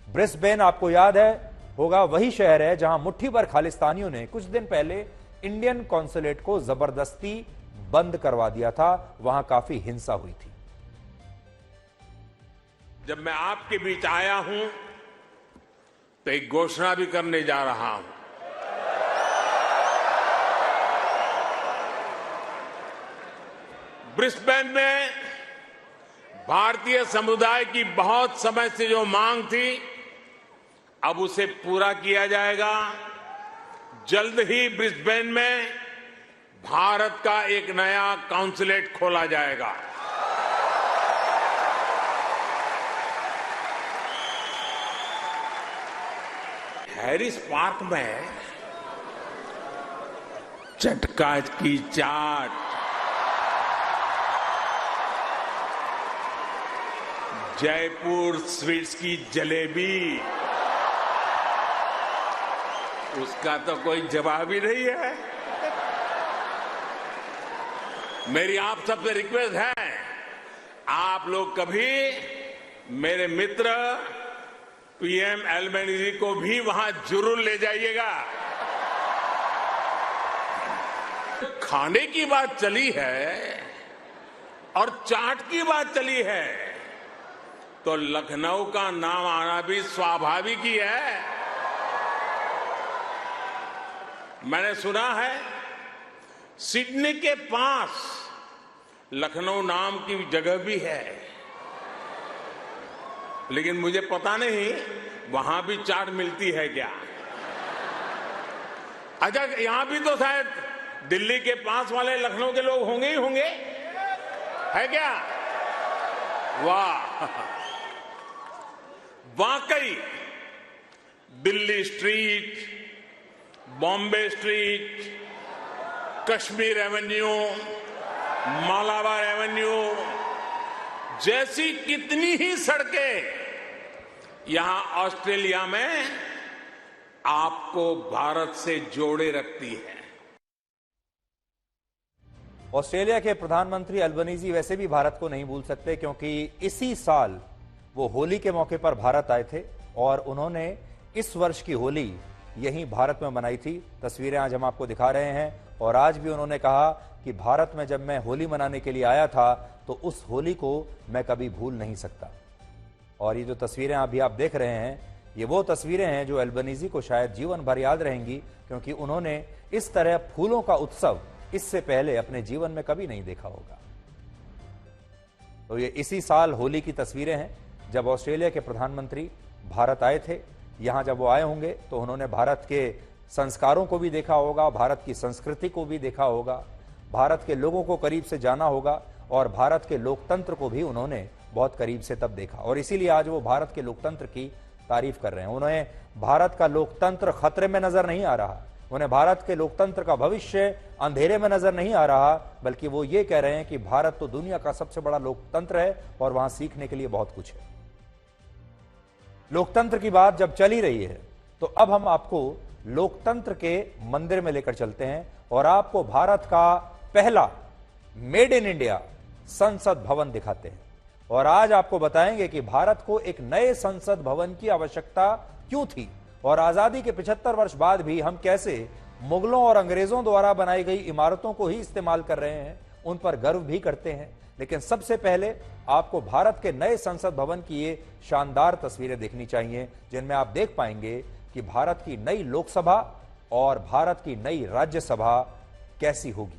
ब्रिस्बेन आपको याद है होगा वही शहर है जहां मुट्ठी भर खालिस्तानियों ने कुछ दिन पहले इंडियन कॉन्सुलेट को जबरदस्ती बंद करवा दिया था। वहां काफी हिंसा हुई थी। जब मैं आपके बीच आया हूं तो एक घोषणा भी करने जा रहा हूं। ब्रिस्बेन में भारतीय समुदाय की बहुत समय से जो मांग थी, अब उसे पूरा किया जाएगा। जल्द ही ब्रिस्बेन में भारत का एक नया कॉन्सुलेट खोला जाएगा। हैरिस पार्क में चटका की चाट, जयपुर स्वीट्स की जलेबी, उसका तो कोई जवाब ही नहीं है। मेरी आप सबसे रिक्वेस्ट है, आप लोग कभी मेरे मित्र पीएम एल्बनीज़ी को भी वहां जरूर ले जाइएगा। खाने की बात चली है और चाट की बात चली है, तो लखनऊ का नाम आना भी स्वाभाविक ही है। मैंने सुना है सिडनी के पास लखनऊ नाम की जगह भी है, लेकिन मुझे पता नहीं वहां भी चाट मिलती है क्या। अच्छा, यहां भी तो शायद दिल्ली के पास वाले लखनऊ के लोग होंगे ही होंगे, है क्या? वाह, वाकई Delhi street, Bombay street, Kashmir Avenue, Malabar Avenue जैसी कितनी ही सड़कें यहां ऑस्ट्रेलिया में आपको भारत से जोड़े रखती है। ऑस्ट्रेलिया के प्रधानमंत्री अल्बनीजी वैसे भी भारत को नहीं भूल सकते, क्योंकि इसी साल वो होली के मौके पर भारत आए थे और उन्होंने इस वर्ष की होली यहीं भारत में मनाई थी। तस्वीरें आज हम आपको दिखा रहे हैं और आज भी उन्होंने कहा कि भारत में जब मैं होली मनाने के लिए आया था तो उस होली को मैं कभी भूल नहीं सकता। और ये जो तस्वीरें अभी आप देख रहे हैं, ये वो तस्वीरें हैं जो अल्बनीजी को शायद जीवन भर याद रहेंगी, क्योंकि उन्होंने इस तरह फूलों का उत्सव इससे पहले अपने जीवन में कभी नहीं देखा होगा। तो ये इसी साल होली की तस्वीरें हैं जब ऑस्ट्रेलिया के प्रधानमंत्री भारत आए थे। यहां जब वो आए होंगे तो उन्होंने भारत के संस्कारों को भी देखा होगा, भारत की संस्कृति को भी देखा होगा, भारत के लोगों को करीब से जाना होगा और भारत के लोकतंत्र को भी उन्होंने बहुत करीब से तब देखा। और इसीलिए आज वो भारत के लोकतंत्र की तारीफ कर रहे हैं। उन्हें भारत का लोकतंत्र खतरे में नजर नहीं आ रहा, उन्हें भारत के लोकतंत्र का भविष्य अंधेरे में नजर नहीं आ रहा, बल्कि वो ये कह रहे हैं कि भारत तो दुनिया का सबसे बड़ा लोकतंत्र है और वहां सीखने के लिए बहुत कुछ है। लोकतंत्र की बात जब चली रही है तो अब हम आपको लोकतंत्र के मंदिर में लेकर चलते हैं और आपको भारत का पहला मेड इन इंडिया संसद भवन दिखाते हैं। और आज आपको बताएंगे कि भारत को एक नए संसद भवन की आवश्यकता क्यों थी और आजादी के 75 वर्ष बाद भी हम कैसे मुगलों और अंग्रेजों द्वारा बनाई गई इमारतों को ही इस्तेमाल कर रहे हैं, उन पर गर्व भी करते हैं। लेकिन सबसे पहले आपको भारत के नए संसद भवन की ये शानदार तस्वीरें देखनी चाहिए, जिनमें आप देख पाएंगे कि भारत की नई लोकसभा और भारत की नई राज्यसभा कैसी होगी।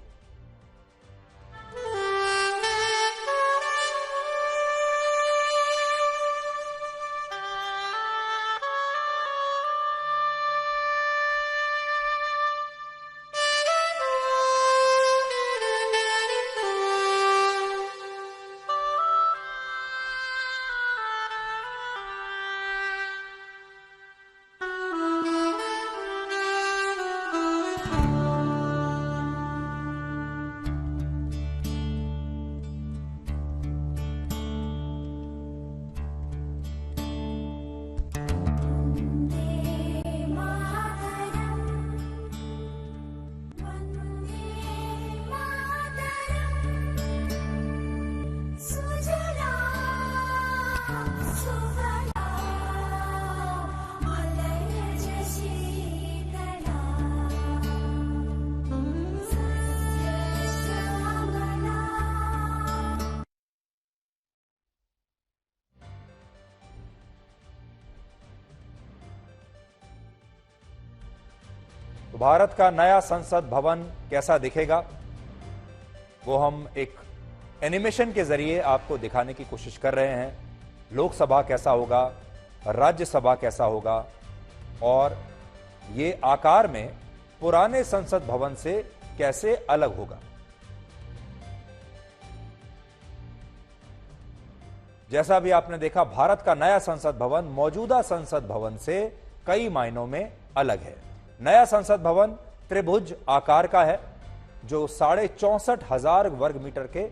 तो भारत का नया संसद भवन कैसा दिखेगा वो हम एक एनिमेशन के जरिए आपको दिखाने की कोशिश कर रहे हैं। लोकसभा कैसा होगा, राज्यसभा कैसा होगा और ये आकार में पुराने संसद भवन से कैसे अलग होगा। जैसा भी आपने देखा, भारत का नया संसद भवन मौजूदा संसद भवन से कई मायनों में अलग है। नया संसद भवन त्रिभुज आकार का है जो 64,500 वर्ग मीटर के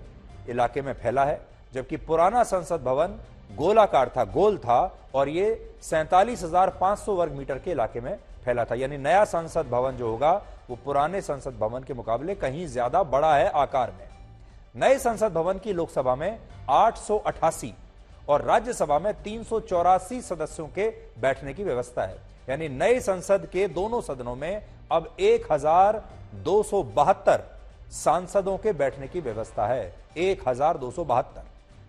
इलाके में फैला है, जबकि पुराना संसद भवन गोलाकार था, गोल था और ये 47,500 वर्ग मीटर के इलाके में फैला था। यानी नया संसद भवन जो होगा वो पुराने संसद भवन के मुकाबले कहीं ज्यादा बड़ा है आकार में। नए संसद भवन की लोकसभा में 888 और राज्यसभा में 384 सदस्यों के बैठने की व्यवस्था है। यानी नए संसद के दोनों सदनों में अब 1272 सांसदों के बैठने की व्यवस्था है, 1272,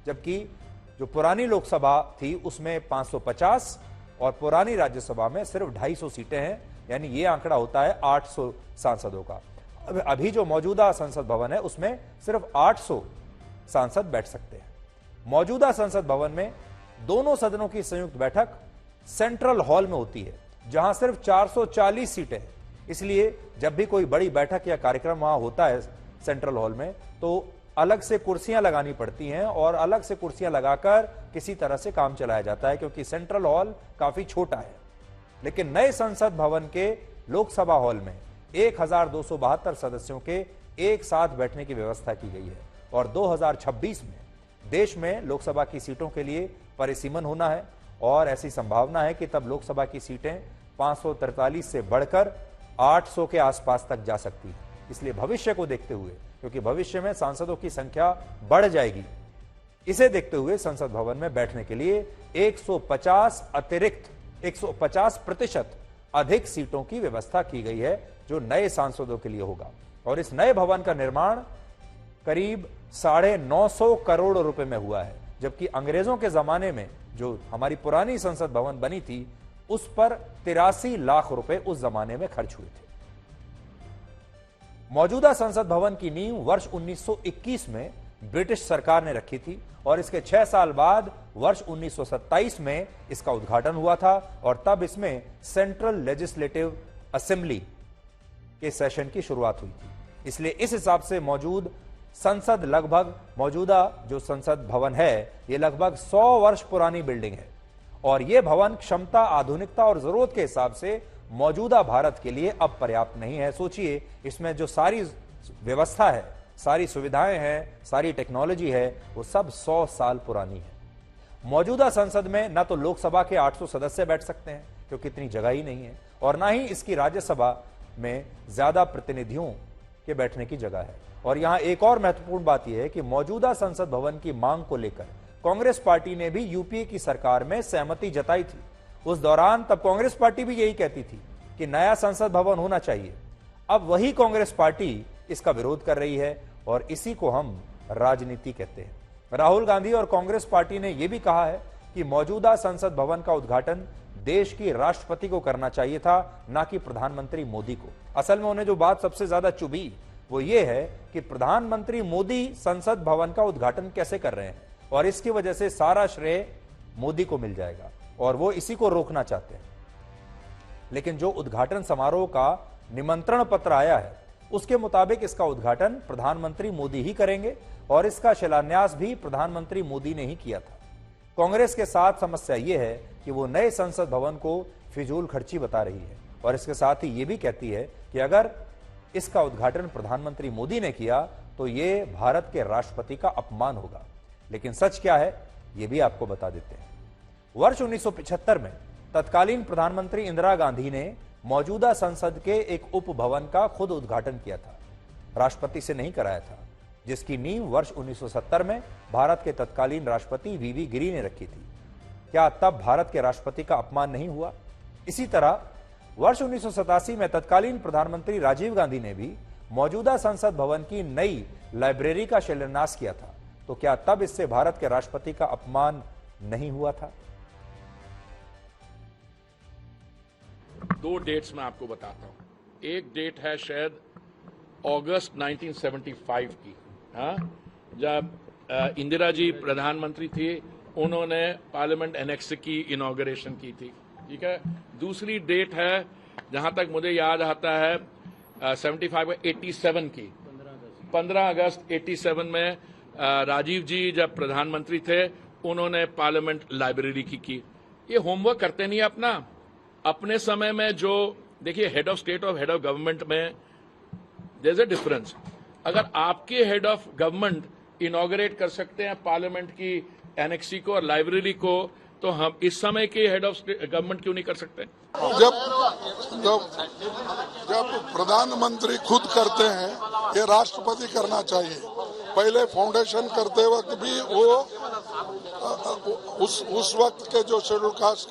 जबकि जो पुरानी लोकसभा थी उसमें 550 और पुरानी राज्यसभा में सिर्फ 250 सीटें हैं। यानी ये आंकड़ा होता है 800 सांसदों का। अभी जो मौजूदा संसद भवन है उसमें सिर्फ 800 सांसद बैठ सकते हैं। मौजूदा संसद भवन में दोनों सदनों की संयुक्त बैठक सेंट्रल हॉल में होती है, जहां सिर्फ 440 सीटें हैं। इसलिए जब भी कोई बड़ी बैठक या कार्यक्रम वहां होता है सेंट्रल हॉल में, तो अलग से कुर्सियां लगानी पड़ती हैं और अलग से कुर्सियां लगाकर किसी तरह से काम चलाया जाता है, क्योंकि सेंट्रल हॉल काफी छोटा है। लेकिन नए संसद भवन के लोकसभा हॉल में 1272 सदस्यों के एक साथ बैठने की व्यवस्था की गई है और 2026 में देश में लोकसभा की सीटों के लिए परिसीमन होना है और ऐसी संभावना है कि तब लोकसभा की सीटें 543 से बढ़कर 800 के आसपास तक जा सकती है। इसलिए भविष्य को देखते हुए, क्योंकि भविष्य में सांसदों की संख्या बढ़ जाएगी, इसे देखते हुए संसद भवन में बैठने के लिए 150% अधिक सीटों की व्यवस्था की गई है, जो नए सांसदों के लिए होगा। और इस नए भवन का निर्माण करीब 950 करोड़ रुपए में हुआ है, जबकि अंग्रेजों के जमाने में जो हमारी पुरानी संसद भवन बनी थी, उस पर 83 लाख रुपए उस जमाने में खर्च हुए थे। मौजूदा संसद भवन की नींव वर्ष 1921 में ब्रिटिश सरकार ने रखी थी और इसके 6 साल बाद वर्ष 1927 में इसका उद्घाटन हुआ था और तब इसमें सेंट्रल लेजिस्लेटिव असेंबली के सेशन की शुरुआत हुई थी। इसलिए इस हिसाब से मौजूदा जो संसद भवन है, ये लगभग 100 वर्ष पुरानी बिल्डिंग है और यह भवन क्षमता, आधुनिकता और जरूरत के हिसाब से मौजूदा भारत के लिए अब पर्याप्त नहीं है। सोचिए, इसमें जो सारी व्यवस्था है, सारी सुविधाएं हैं, सारी टेक्नोलॉजी है, वो सब 100 साल पुरानी है। मौजूदा संसद में न तो लोकसभा के 800 सदस्य बैठ सकते हैं, क्योंकि इतनी जगह ही नहीं है, और ना ही इसकी राज्यसभा में ज्यादा प्रतिनिधियों के बैठने की जगह है। और यहां एक और महत्वपूर्ण बात यह है कि मौजूदा संसद भवन की मांग को लेकर कांग्रेस पार्टी ने भी यूपीए की सरकार में सहमति जताई थी। उस दौरान तब कांग्रेस पार्टी भी यही कहती थी कि नया संसद भवन होना चाहिए। अब वही कांग्रेस पार्टी इसका विरोध कर रही है और इसी को हम राजनीति कहते हैं। राहुल गांधी और कांग्रेस पार्टी ने यह भी कहा है कि मौजूदा संसद भवन का उद्घाटन देश की राष्ट्रपति को करना चाहिए था, ना कि प्रधानमंत्री मोदी को। असल में उन्हें जो बात सबसे ज्यादा चुभी वो ये है कि प्रधानमंत्री मोदी संसद भवन का उद्घाटन कैसे कर रहे हैं और इसकी वजह से सारा श्रेय मोदी को मिल जाएगा और वो इसी को रोकना चाहते हैं। लेकिन जो उद्घाटन समारोह का निमंत्रण पत्र आया है, उसके मुताबिक इसका उद्घाटन प्रधानमंत्री मोदी ही करेंगे और इसका शिलान्यास भी प्रधानमंत्री मोदी ने ही किया था। कांग्रेस के साथ समस्या यह है कि वो नए संसद भवन को फिजूल खर्ची बता रही है और इसके साथ ही ये भी कहती है कि अगर इसका उद्घाटन प्रधानमंत्री मोदी ने किया तो ये भारत के राष्ट्रपति का अपमान होगा। लेकिन सच क्या है, ये भी आपको बता देते हैं। वर्ष 1975 में तत्कालीन प्रधानमंत्री इंदिरा गांधी ने मौजूदा संसद के एक उप भवन का खुद उद्घाटन किया था, राष्ट्रपति से नहीं कराया था, जिसकी नींव वर्ष 1970 में भारत के तत्कालीन राष्ट्रपति वीवी गिरी ने रखी थी। क्या तब भारत के राष्ट्रपति का अपमान नहीं हुआ? इसी तरह वर्ष 1987 में तत्कालीन प्रधानमंत्री राजीव गांधी ने भी मौजूदा संसद भवन की नई लाइब्रेरी का शिलान्यास किया था। तो क्या तब इससे भारत के राष्ट्रपति का अपमान नहीं हुआ था? 2 डेट्स मैं आपको बताता हूं। एक डेट है शायद अगस्त 1975 की, हाँ, जब इंदिरा जी प्रधानमंत्री थी, उन्होंने पार्लियामेंट एनेक्स की इनॉग्रेशन की थी, ठीक है। दूसरी डेट है, जहां तक मुझे याद आता है, 87 की 15 अगस्त 87 में राजीव जी जब प्रधानमंत्री थे, उन्होंने पार्लियामेंट लाइब्रेरी की। ये होमवर्क करते नहीं अपने समय में। जो देखिए, हेड ऑफ स्टेट और हेड ऑफ गवर्नमेंट में देयर इज अ डिफरेंस। अगर आपके हेड ऑफ गवर्नमेंट इनॉग्रेट कर सकते हैं पार्लियामेंट की एनेक्सी को और लाइब्रेरी को, तो हम इस समय के हेड ऑफ गवर्नमेंट क्यों नहीं कर सकते? जब प्रधानमंत्री खुद करते हैं, ये राष्ट्रपति करना चाहिए। पहले फाउंडेशन करते वक्त भी वो उस वक्त के जो शेड्यूल कास्ट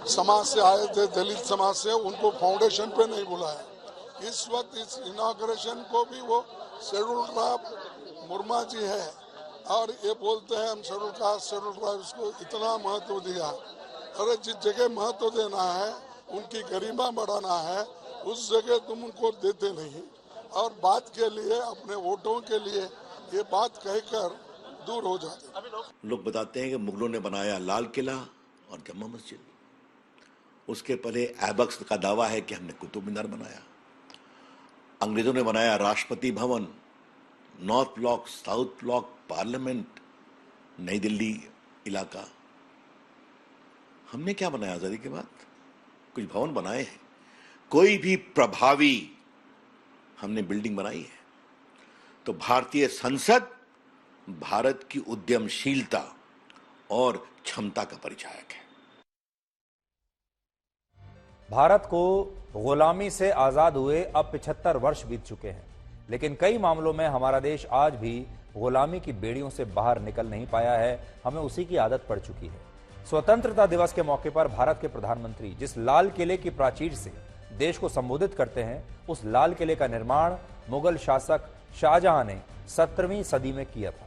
समाज से आए थे, दलित समाज से, उनको फाउंडेशन पे नहीं बुलाया। इस वक्त इस इनॉग्रेशन को भी वो शेड्यूल ट्राइब मुर्मा जी है और ये बोलते हैं हम शेड्यूल कास्ट शेड्यूल ट्राइब्स को इतना महत्व दिया। अरे जिस जगह महत्व देना है, उनकी गरिमा बढ़ाना है, उस जगह तुम उनको देते नहीं और बात के लिए, अपने वोटों के लिए ये बात कहकर दूर हो जाते। लोग बताते हैं कि मुगलों ने बनाया लाल किला और जम्मा मस्जिद, उसके पहले ऐबक्स का दावा है कि हमने कुतुब मीनार बनाया। अंग्रेजों ने बनाया Rashtrapati Bhavan, north block, south block, parliament, नई दिल्ली इलाका। हमने क्या बनाया आजादी के बाद? कुछ भवन बनाए हैं, कोई भी प्रभावी हमने बिल्डिंग बनाई है? तो भारतीय संसद भारत की उद्यमशीलता और क्षमता का परिचायक है। भारत को गुलामी से आजाद हुए अब 75 वर्ष बीत चुके हैं, लेकिन कई मामलों में हमारा देश आज भी गुलामी की बेड़ियों से बाहर निकल नहीं पाया है। हमें उसी की आदत पड़ चुकी है। स्वतंत्रता दिवस के मौके पर भारत के प्रधानमंत्री जिस लाल किले की प्राचीर से देश को संबोधित करते हैं, उस लाल किले का निर्माण मुगल शासक शाहजहां ने 17वीं सदी में किया था।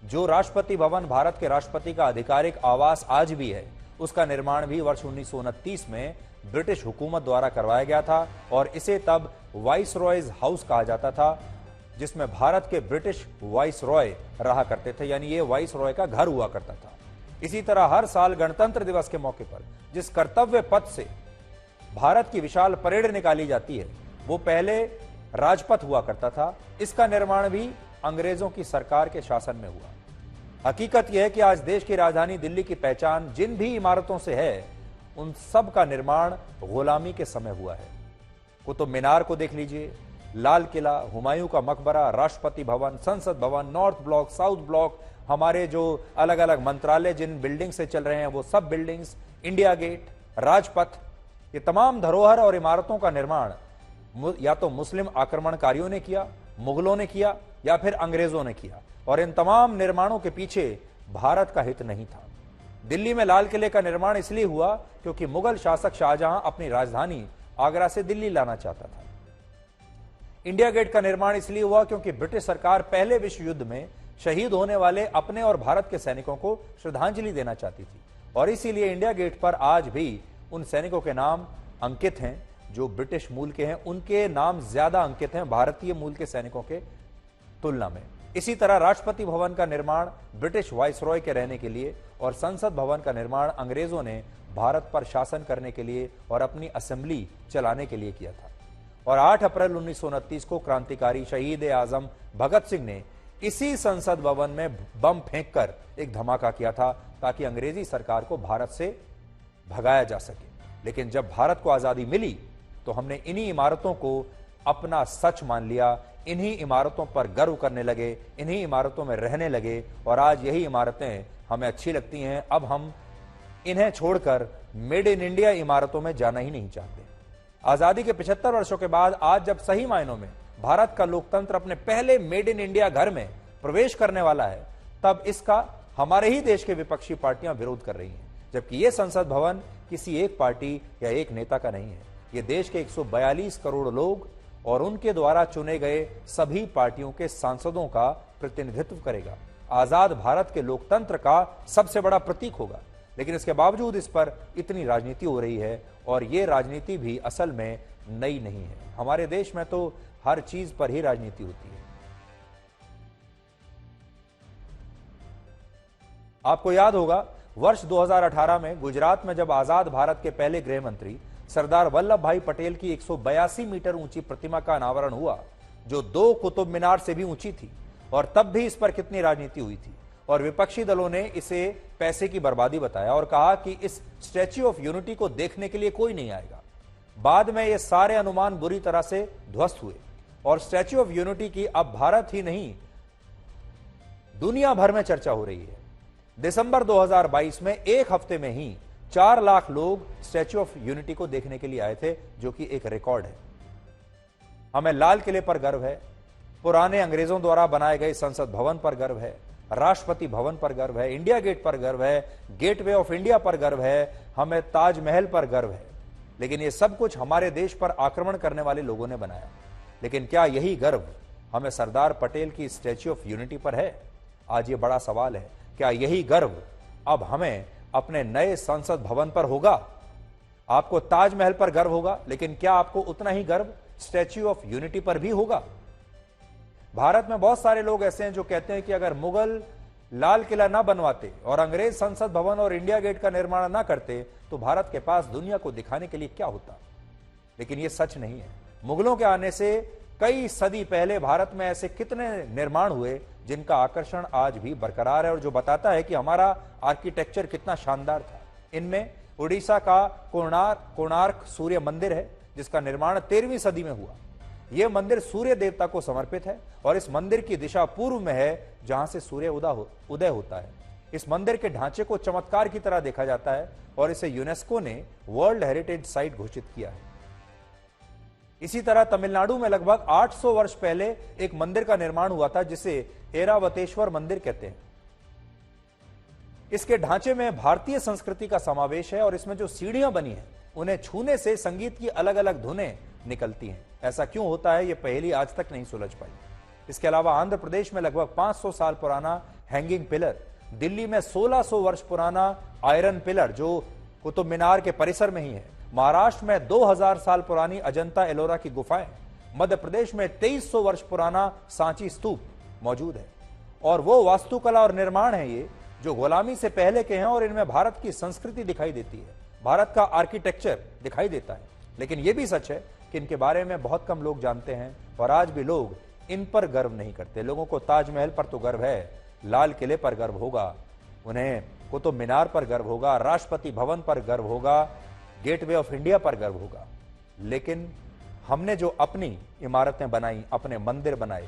जो राष्ट्रपति भवन भारत के राष्ट्रपति का आधिकारिक आवास आज भी है, उसका निर्माण भी वर्ष 1929 में ब्रिटिश हुकूमत द्वारा करवाया गया था और इसे तब वाइसरॉयज हाउस कहा जाता था, जिसमें भारत के ब्रिटिश वाइसरॉय रहा करते थे, यानी ये वाइसरॉय का घर हुआ करता था। इसी तरह हर साल गणतंत्र दिवस के मौके पर जिस कर्तव्य पथ से भारत की विशाल परेड निकाली जाती है, वो पहले राजपथ हुआ करता था। इसका निर्माण भी अंग्रेजों की सरकार के शासन में हुआ। हकीकत यह है कि आज देश की राजधानी दिल्ली की पहचान जिन भी इमारतों से है, उन सब का निर्माण गुलामी के समय हुआ है। कुतुब मीनार को देख लीजिए, लाल किला, हुमायूं का मकबरा, राष्ट्रपति भवन, संसद भवन, नॉर्थ ब्लॉक, साउथ ब्लॉक, हमारे जो अलग अलग मंत्रालय जिन बिल्डिंग से चल रहे हैं वो सब बिल्डिंग्स, इंडिया गेट, राजपथ, ये तमाम धरोहर और इमारतों का निर्माण या तो मुस्लिम आक्रमणकारियों ने किया, मुगलों ने किया या फिर अंग्रेजों ने किया, और इन तमाम निर्माणों के पीछे भारत का हित नहीं था। दिल्ली में लाल किले का निर्माण इसलिए हुआ क्योंकि मुगल शासक शाहजहां अपनी राजधानी आगरा से दिल्ली लाना चाहता था। इंडिया गेट का निर्माण इसलिए हुआ क्योंकि ब्रिटिश सरकार पहले विश्व युद्ध में शहीद होने वाले अपने और भारत के सैनिकों को श्रद्धांजलि देना चाहती थी, और इसीलिए इंडिया गेट पर आज भी उन सैनिकों के नाम अंकित हैं जो ब्रिटिश मूल के हैं। उनके नाम ज्यादा अंकित हैं भारतीय मूल के सैनिकों के तुलना में। इसी तरह राष्ट्रपति भवन का निर्माण ब्रिटिश वाइसरॉय के रहने के लिए और संसद भवन का निर्माण अंग्रेजों ने भारत पर शासन करने के लिए और अपनी असेंबली चलाने के लिए किया था। और 8 अप्रैल 1929 को क्रांतिकारी शहीद आजम भगत सिंह ने इसी संसद भवन में बम फेंककर एक धमाका किया था ताकि अंग्रेजी सरकार को भारत से भगाया जा सके। लेकिन जब भारत को आजादी मिली तो हमने इन्हीं इमारतों को अपना सच मान लिया, इन्हीं इमारतों पर गर्व करने लगे, इन्हीं इमारतों में रहने लगे, और आज यही इमारतें हमें अच्छी लगती हैं। अब हम इन्हें छोड़कर मेड इन इंडिया इमारतों में जाना ही नहीं चाहते। आजादी के 75 वर्षों के बाद आज जब सही मायनों में भारत का लोकतंत्र अपने पहले मेड इन इंडिया घर में प्रवेश करने वाला है, तब इसका हमारे ही देश के विपक्षी पार्टियां विरोध कर रही हैं, जबकि यह संसद भवन किसी एक पार्टी या एक नेता का नहीं है। यह देश के 142 करोड़ लोग और उनके द्वारा चुने गए सभी पार्टियों के सांसदों का प्रतिनिधित्व करेगा। आजाद भारत के लोकतंत्र का सबसे बड़ा प्रतीक होगा। लेकिन इसके बावजूद इस पर इतनी राजनीति हो रही है, और यह राजनीति भी असल में नई नहीं है। हमारे देश में तो हर चीज पर ही राजनीति होती है। आपको याद होगा वर्ष 2018 में गुजरात में जब आजाद भारत के पहले गृह मंत्री सरदार वल्लभ भाई पटेल की 182 मीटर ऊंची प्रतिमा का अनावरण हुआ, जो 2 कुतुब मीनार से भी ऊंची थी, और तब भी इस पर कितनी राजनीति हुई थी। और विपक्षी दलों ने इसे पैसे की बर्बादी बताया और कहा कि इस स्टैच्यू ऑफ यूनिटी को देखने के लिए कोई नहीं आएगा। बाद में ये सारे अनुमान बुरी तरह से ध्वस्त हुए और स्टैच्यू ऑफ यूनिटी की अब भारत ही नहीं दुनिया भर में चर्चा हो रही है। दिसंबर 2022 में एक हफ्ते में ही 4 लाख लोग स्टैच्यू ऑफ यूनिटी को देखने के लिए आए थे, जो कि एक रिकॉर्ड है। हमें लाल किले पर गर्व है, पुराने अंग्रेजों द्वारा बनाए गए संसद भवन पर गर्व है, राष्ट्रपति भवन पर गर्व है, इंडिया गेट पर गर्व है, गेटवे ऑफ इंडिया पर गर्व है, हमें ताजमहल पर गर्व है। लेकिन यह सब कुछ हमारे देश पर आक्रमण करने वाले लोगों ने बनाया। लेकिन क्या यही गर्व हमें सरदार पटेल की स्टैच्यू ऑफ यूनिटी पर है? आज ये बड़ा सवाल है। क्या यही गर्व अब हमें अपने नए संसद भवन पर होगा? आपको ताजमहल पर गर्व होगा, लेकिन क्या आपको उतना ही गर्व स्टैच्यू ऑफ यूनिटी पर भी होगा? भारत में बहुत सारे लोग ऐसे हैं जो कहते हैं कि अगर मुगल लाल किला ना बनवाते और अंग्रेज संसद भवन और इंडिया गेट का निर्माण ना करते तो भारत के पास दुनिया को दिखाने के लिए क्या होता। लेकिन यह सच नहीं है। मुगलों के आने से कई सदी पहले भारत में ऐसे कितने निर्माण हुए जिनका आकर्षण आज भी बरकरार है और जो बताता है कि हमारा आर्किटेक्चर कितना शानदार था। इनमें उड़ीसा का कोणार्क सूर्य मंदिर है, जिसका निर्माण 13वीं सदी में हुआ। यह मंदिर सूर्य देवता को समर्पित है और इस मंदिर की दिशा पूर्व में है, जहां से सूर्य उदय होता है। इस मंदिर के ढांचे को चमत्कार की तरह देखा जाता है और इसे यूनेस्को ने वर्ल्ड हेरिटेज साइट घोषित किया है। इसी तरह तमिलनाडु में लगभग 800 वर्ष पहले एक मंदिर का निर्माण हुआ था, जिसे एरावतेश्वर मंदिर कहते हैं। इसके ढांचे में भारतीय संस्कृति का समावेश है और इसमें जो सीढ़ियां बनी हैं, उन्हें छूने से संगीत की अलग अलग धुनें निकलती हैं। ऐसा क्यों होता है, यह पहेली आज तक नहीं सुलझ पाई। इसके अलावा आंध्र प्रदेश में लगभग 500 साल पुराना हैंगिंग पिलर, दिल्ली में 1600 वर्ष पुराना आयरन पिलर जो कुतुब मीनार के परिसर में ही है, महाराष्ट्र में 2000 साल पुरानी अजंता एलोरा की गुफाएं, मध्य प्रदेश में 2300 वर्ष पुराना सांची स्तूप मौजूद है। और वो वास्तुकला और निर्माण है ये जो गुलामी से पहले के हैं और इनमें भारत की संस्कृति दिखाई देती है, भारत का आर्किटेक्चर दिखाई देता है। लेकिन यह भी सच है कि इनके बारे में बहुत कम लोग जानते हैं और आज भी लोग इन पर गर्व नहीं करते। लोगों को ताजमहल पर तो गर्व है, लाल किले पर गर्व होगा, उन्हें कुतुब मीनार पर गर्व होगा, राष्ट्रपति भवन पर गर्व होगा, गेटवे ऑफ इंडिया पर गर्व होगा। लेकिन हमने जो अपनी इमारतें बनाई, अपने मंदिर बनाए,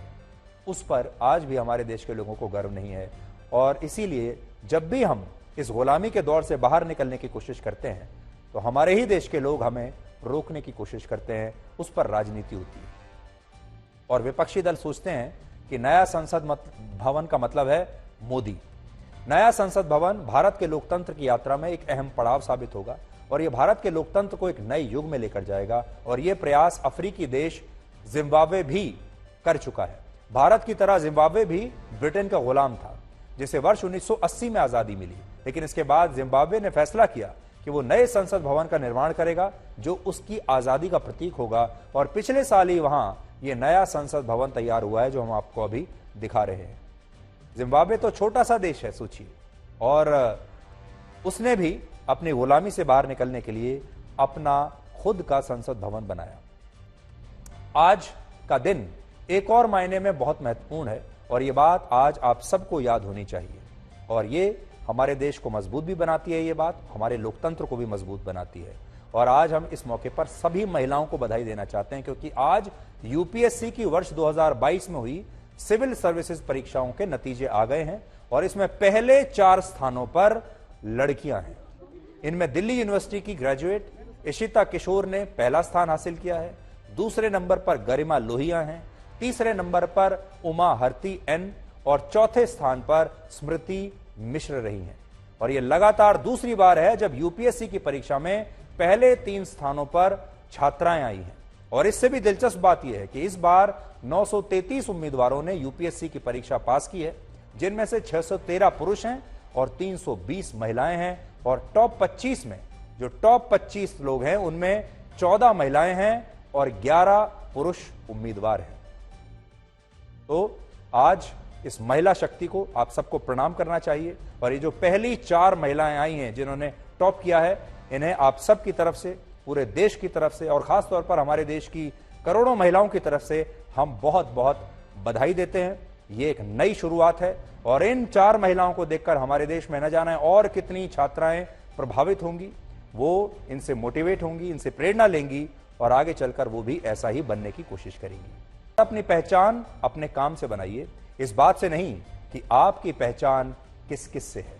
उस पर आज भी हमारे देश के लोगों को गर्व नहीं है। और इसीलिए जब भी हम इस गुलामी के दौर से बाहर निकलने की कोशिश करते हैं तो हमारे ही देश के लोग हमें रोकने की कोशिश करते हैं, उस पर राजनीति होती है। और विपक्षी दल सोचते हैं कि नया संसद भवन का मतलब है मोदी। नया संसद भवन भारत के लोकतंत्र की यात्रा में एक अहम पड़ाव साबित होगा और यह भारत के लोकतंत्र को एक नए युग में लेकर जाएगा। और यह प्रयास अफ्रीकी देश जिम्बाब्वे भी कर चुका है। भारत की तरह जिम्बाब्वे भी ब्रिटेन का गुलाम था, जिसे वर्ष 1980 में आजादी मिली। लेकिन इसके बाद जिम्बाब्वे ने फैसला किया कि वो नए संसद भवन का निर्माण करेगा जो उसकी आजादी का प्रतीक होगा। और पिछले साल ही वहां यह नया संसद भवन तैयार हुआ है जो हम आपको अभी दिखा रहे हैं। जिम्बाब्वे तो छोटा सा देश है, सोचिए, और उसने भी अपनी गुलामी से बाहर निकलने के लिए अपना खुद का संसद भवन बनाया। आज का दिन एक और मायने में बहुत महत्वपूर्ण है और यह बात आज आप सबको याद होनी चाहिए। और ये हमारे देश को मजबूत भी बनाती है, ये बात हमारे लोकतंत्र को भी मजबूत बनाती है। और आज हम इस मौके पर सभी महिलाओं को बधाई देना चाहते हैं, क्योंकि आज यूपीएससी की वर्ष 2022 में हुई सिविल सर्विसेज परीक्षाओं के नतीजे आ गए हैं और इसमें पहले 4 स्थानों पर लड़कियां हैं। इनमें दिल्ली यूनिवर्सिटी की ग्रेजुएट इशिता किशोर ने पहला स्थान हासिल किया है, दूसरे नंबर पर गरिमा लोहिया हैं, तीसरे नंबर पर उमा हरती एन और चौथे स्थान पर स्मृति मिश्र रही हैं। और यह लगातार दूसरी बार है जब यूपीएससी की परीक्षा में पहले 3 स्थानों पर छात्राएं आई हैं। और इससे भी दिलचस्प बात यह है कि इस बार 933 उम्मीदवारों ने यूपीएससी की परीक्षा पास की है, जिनमें से 613 पुरुष हैं और 320 महिलाएं हैं। और टॉप 25 में जो टॉप 25 लोग हैं उनमें 14 महिलाएं हैं और 11 पुरुष उम्मीदवार हैं। तो आज इस महिला शक्ति को आप सबको प्रणाम करना चाहिए। और ये जो पहली 4 महिलाएं आई हैं जिन्होंने टॉप किया है, इन्हें आप सब की तरफ से, पूरे देश की तरफ से और खास तौर पर हमारे देश की करोड़ों महिलाओं की तरफ से हम बहुत बहुत बधाई देते हैं। ये एक नई शुरुआत है और इन 4 महिलाओं को देखकर हमारे देश में न जाने और कितनी छात्राएं प्रभावित होंगी, वो इनसे मोटिवेट होंगी, इनसे प्रेरणा लेंगी और आगे चलकर वो भी ऐसा ही बनने की कोशिश करेंगी। अपनी पहचान अपने काम से बनाइए, इस बात से नहीं कि आपकी पहचान किस किस से है।